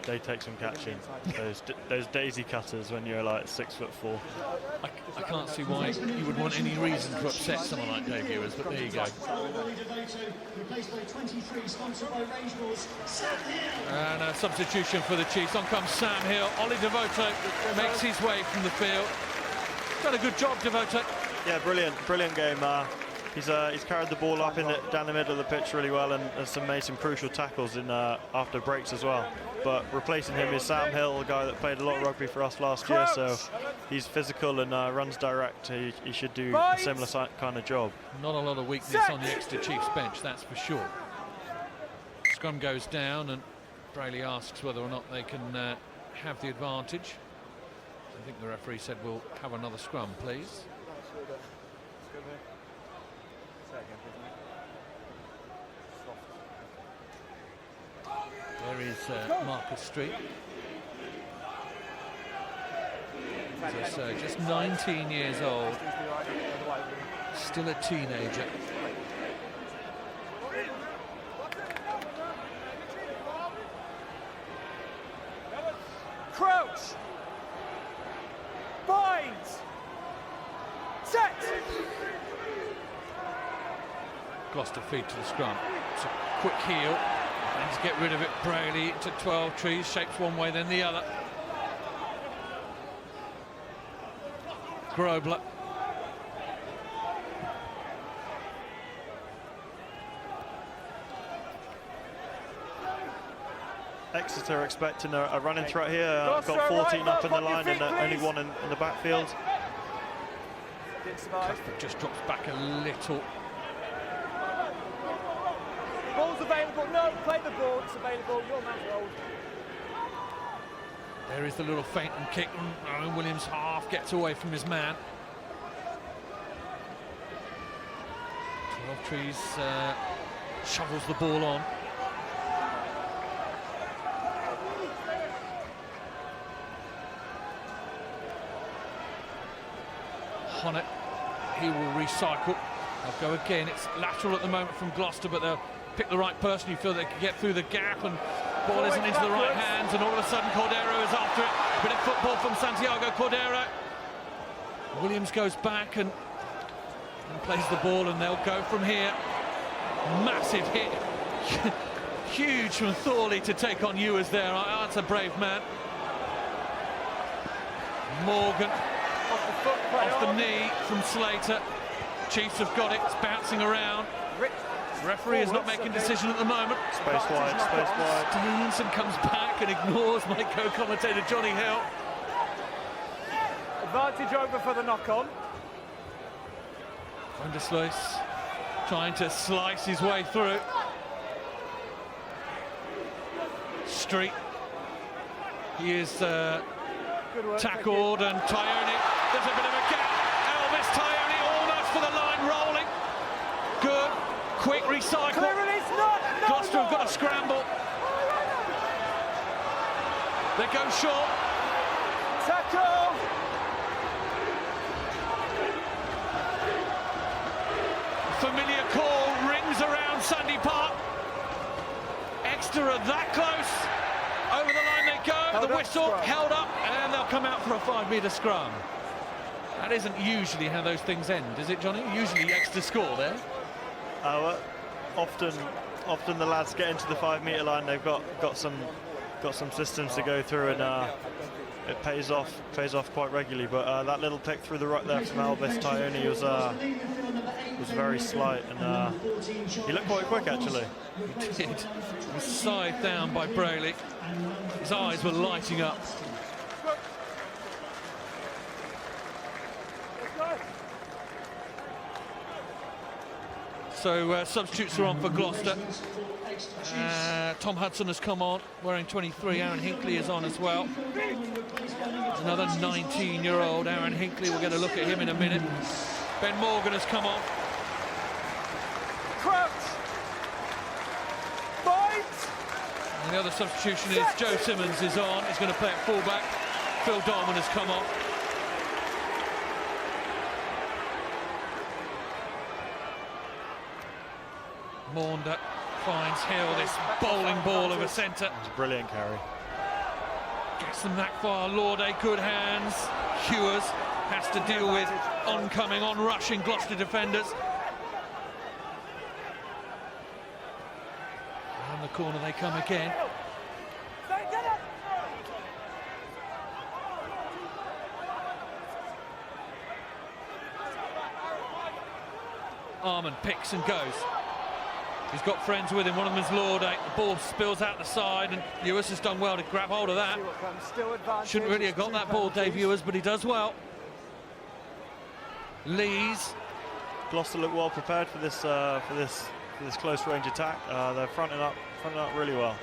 They take some catching. those daisy cutters when you're like 6'4". I can't see why you would want any reason to upset someone like Dave Ewers, but there you go. And a substitution for the Chiefs. On comes Sam Hill. Ollie Devoto makes his way from the field. Done a good job, Devoto. Yeah, brilliant game. He's carried the ball up down the middle of the pitch really well, and made some crucial tackles in after breaks as well. But replacing him is Sam Hill, a guy that played a lot of rugby for us last year, so he's physical and runs direct. He should do a similar kind of job. Not a lot of weakness on the Exeter Chiefs bench, that's for sure. Scrum goes down, and Brayley asks whether or not they can have the advantage. I think the referee said we'll have another scrum, please. There is Marcus Street. He's just 19 years old, still a teenager. Crouch! Bind! Set! Gloucester feed to the scrum. It's a quick heel. And to get rid of it, Brayley to 12 trees, shapes one way, then the other. Grobler. Exeter expecting a running threat here. Got 14 up in the line and only one in the backfield. Cuthbert just drops back a little. Ball's available. No, play the ball. It's available. Your man's rolled. There is the little feint and kick. Owen Williams half gets away from his man. Trees shovels the ball on. Honnett, he will recycle. They'll go again. It's lateral at the moment from Gloucester, but they'll pick the right person. You feel they can get through the gap, and ball isn't into the right hands, and all of a sudden Cordero is after it. A bit of football from Santiago Cordero. Williams goes back and plays the ball, and they'll go from here. Massive hit. Huge from Thorley to take on Ewers there. That's a brave man. Morgan off the knee from Slater. Chiefs have got it. It's bouncing around. Referee is not making a decision at the moment. Space wide, space wide. Stevenson comes back and ignores my co-commentator Johnny Hill. Advantage over for the knock-on. Van der Sluis trying to slice his way through. Street. He is tackled, and Tyone, there's a bit of a gap. Elvis Tyone almost for the line, rolling. Good, quick recycle. Gloucester have got a scramble. They go short. Tackle! Familiar call rings around Sandy Park. Exeter are that close. Over the line they go. The whistle held up, and they'll come out for a 5-metre scrum. That isn't usually how those things end, is it, Johnny? Usually Exeter score there. Often the lads get into the 5-metre line. They've got some systems to go through, and it pays off quite regularly. But that little pick through the right there from Elvis Tyone was very slight, and he looked quite quick actually. He did. He was scythed down by Brayley. His eyes were lighting up. So substitutes are on for Gloucester. Tom Hudson has come on, wearing 23. Aaron Hinkley is on as well. Another 19-year-old Aaron Hinkley. We'll get a look at him in a minute. Ben Morgan has come on. Crouch! Fight! And the other substitution is Joe Simmons is on. He's going to play at fullback. Phil Dolman has come on. Maunder finds Hill, this bowling ball of a centre. It's a brilliant carry. Gets them that far. Lauday, good hands. Hewers has to deal with oncoming, on-rushing Gloucester defenders. Around the corner they come again. Armand picks and goes. He's got friends with him. One of them is Lauday. The ball spills out the side, and Ewers has done well to grab hold of that. Shouldn't really have got that ball, Dave Ewers, but he does well. Lees. Gloucester look well prepared for this close range attack. They're fronting up really well.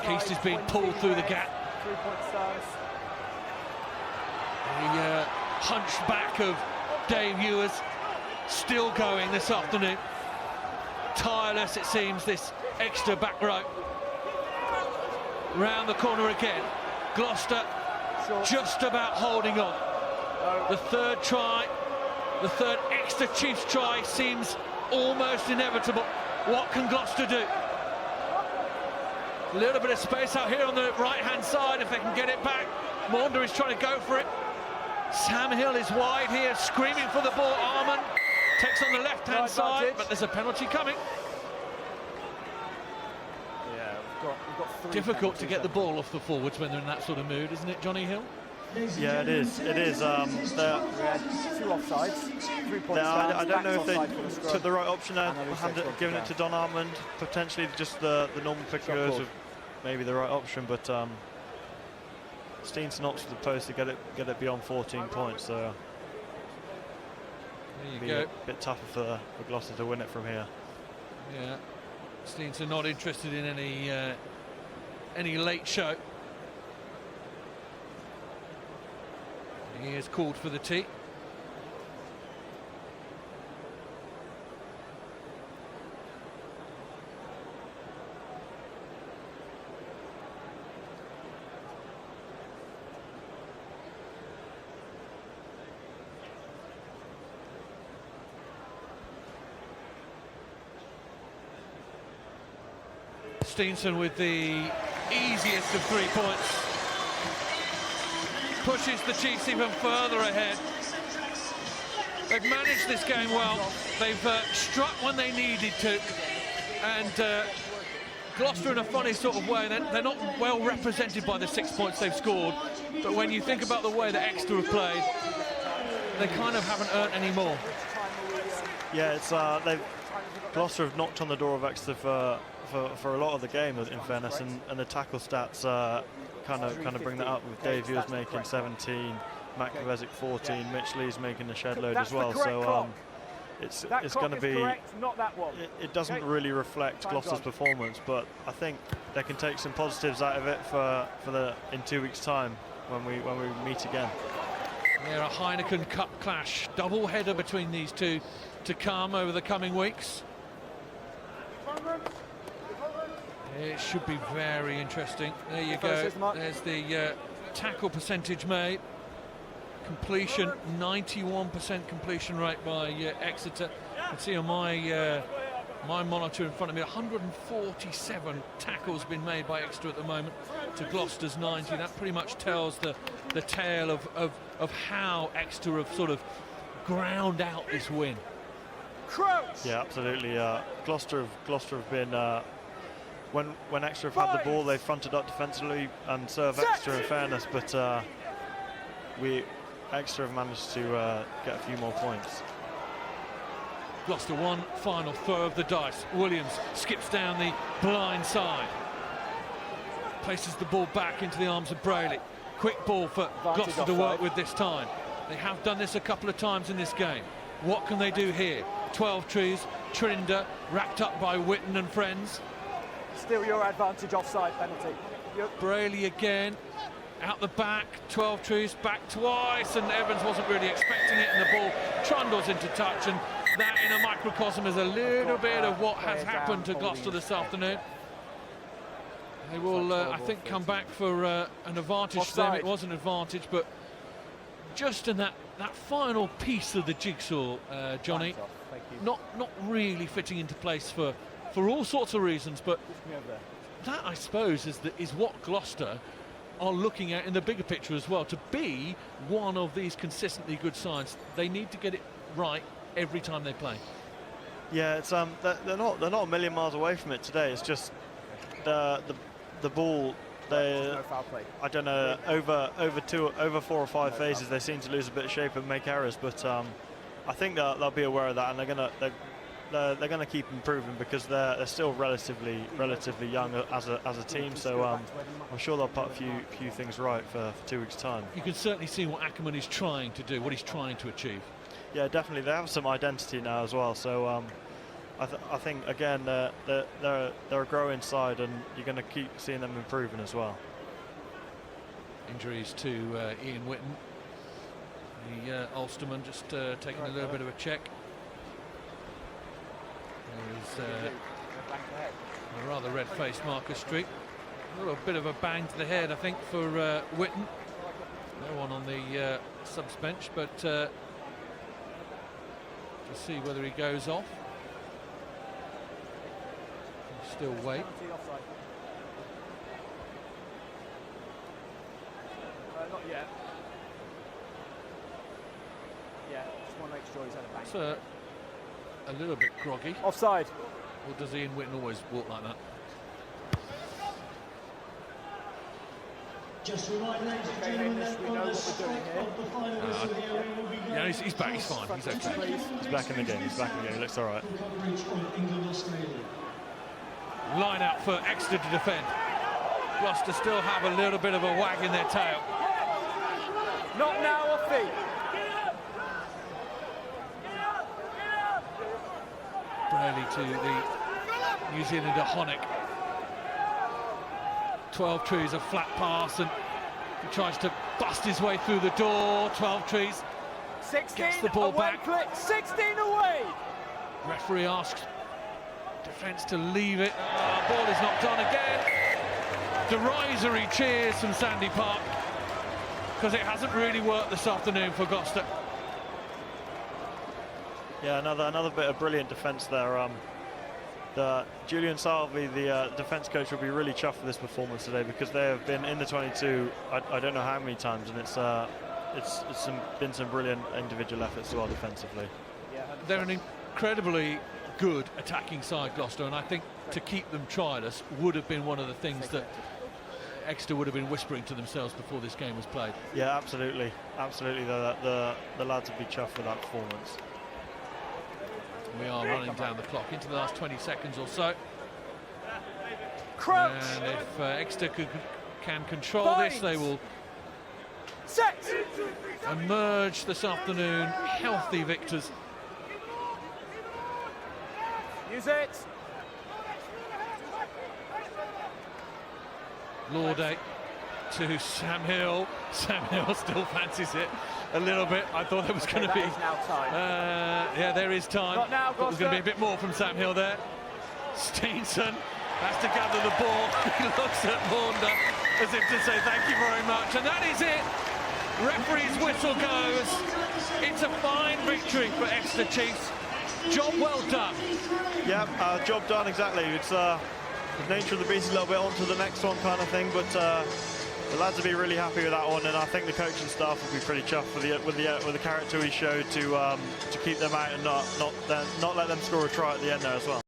Keast is being pulled through the gap. The hunchback of Dave Ewers still going this afternoon. Tireless, it seems, this Exeter back row. Round the corner again. Gloucester just about holding on. The third try, the third Exeter Chiefs try seems almost inevitable. What can Gloucester do? A little bit of space out here on the right-hand side if they can get it back. Maunder is trying to go for it. Sam Hill is wide here, screaming for the ball. Armand takes on the left-hand side, but there's a penalty coming. Yeah, we've got three. Difficult to get the ball off the forwards when they're in that sort of mood, isn't it, Johnny Hill? Yeah, it is. It is. We had 2 offsides, 3 points. I don't know if they took the right option there, giving it to Don Armand. Potentially just the normal pick and goes with maybe the right option, but Steenson opts for the post to get it beyond 14 points. So there you go. A bit tougher for Gloucester to win it from here. Yeah, Steenson not interested in any late show. He is called for the tee. Steenson with the easiest of 3 points. Pushes the Chiefs even further ahead. They've managed this game well. They've struck when they needed to. And Gloucester, in a funny sort of way, they're not well represented by the 6 points they've scored. But when you think about the way that Exeter have played, they kind of haven't earned any more. Yeah, it's Gloucester have knocked on the door of Exeter for a lot of the game, in fairness, and the tackle stats kind of bring that up, with Dave Ewers making 17, Matt Kovacic 14, Mitch Lee's making a shed load as well. So it's going to be. Correct, not that one. It doesn't really reflect Gloucester's performance, but I think they can take some positives out of it in 2 weeks' time when we meet again. Yeah, a Heineken Cup clash, double header between these two to come over the coming weeks. It should be very interesting. There you go. There's the tackle percentage made. Completion, 91% completion rate by Exeter. You can see on my monitor in front of me, 147 tackles been made by Exeter at the moment to Gloucester's 90. That pretty much tells the tale of how Exeter have sort of ground out this win. Yeah, absolutely. Gloucester have been when Exeter have had the ball, they've fronted up defensively, and so have Exeter in fairness. But Exeter have managed to get a few more points. Gloucester one final throw of the dice. Williams skips down the blind side, places the ball back into the arms of Brayley. Quick ball for Gloucester to work with this time. They have done this a couple of times in this game. What can they do here? 12 trees, Trinder wrapped up by Witten and friends. Still your advantage, offside penalty. Brayley again, out the back, 12 trees, back twice, and Evans wasn't really expecting it, and the ball trundles into touch, and that in a microcosm is a little bit of what has happened to Gloucester this afternoon. They will, I think, come back for an advantage to them. It was an advantage, but just in that final piece of the jigsaw, Johnny, not really fitting into place for all sorts of reasons, but that, I suppose, is what Gloucester are looking at in the bigger picture as well. To be one of these consistently good sides, they need to get it right every time they play. Yeah, it's they're not a million miles away from it today. It's just the ball. I don't know, over 4 or 5 phases they seem to lose a bit of shape and make errors, but I think they'll be aware of that, and they're gonna keep improving, because they're still relatively young as a team. So I'm sure they'll put a few things right for 2 weeks' time. You can certainly see what Ackerman is trying to do, what he's trying to achieve. Yeah, definitely. They have some identity now as well. So I think again they're a growing side, and you're going to keep seeing them improving as well. Injuries to Ian Witten, the Ulsterman, just taking a little bit of a check. There is a rather red-faced Marcus Street. A little bit of a bang to the head, I think, for Witten. No one on the subs bench, but to see whether he goes off. Still wait. Not yet. Yeah, just want to make sure he's had a bang. It's a little bit groggy. Offside. Or does Ian Witten always walk like that? Just remind ladies and gentlemen that on the stop of the final whistle, the area will be yeah, he's back, he's fine, he's okay. He's back in the game, he looks all right. Line out for Exeter to defend. Gloucester still have a little bit of a wag in their tail. Not now, off feet. Brayley to the New Zealander Honeck. 12 trees, a flat pass, and he tries to bust his way through the door. 12 trees 16 gets the ball away, back. Click. 16 away. Referee asks defence to leave it. Ball is knocked on again. Derisory cheers from Sandy Park, because it hasn't really worked this afternoon for Gloucester. Yeah, another bit of brilliant defence there. Julian Salvi, the defence coach, will be really chuffed with this performance today, because they have been in the 22 I don't know how many times, and it's been some brilliant individual efforts as well defensively. They're an incredibly good attacking side, Gloucester, and I think to keep them trialless would have been one of the things that Exeter would have been whispering to themselves before this game was played. Yeah, absolutely. The lads would be chuffed with that performance. We are running down the clock into the last 20 seconds or so. Crouch. And if Exeter can control this, they will Set. emerge this afternoon healthy victors. Use it. Laude to Sam Hill. Sam Hill still fancies it a little bit. I thought there was going to be. Now time. Yeah, there is time. Not now, Thought there was going to be a bit more from Sam Hill there. Steenson has to gather the ball. He looks at Laude as if to say thank you very much, and that is it. Referee's whistle goes. It's a fine victory for Exeter Chiefs. Job well done. Yeah, job done, exactly. It's the nature of the beast, a little bit on to the next one kind of thing, but the lads will be really happy with that one, and I think the coaching staff will be pretty chuffed with the character we showed to keep them out and not let them score a try at the end there as well.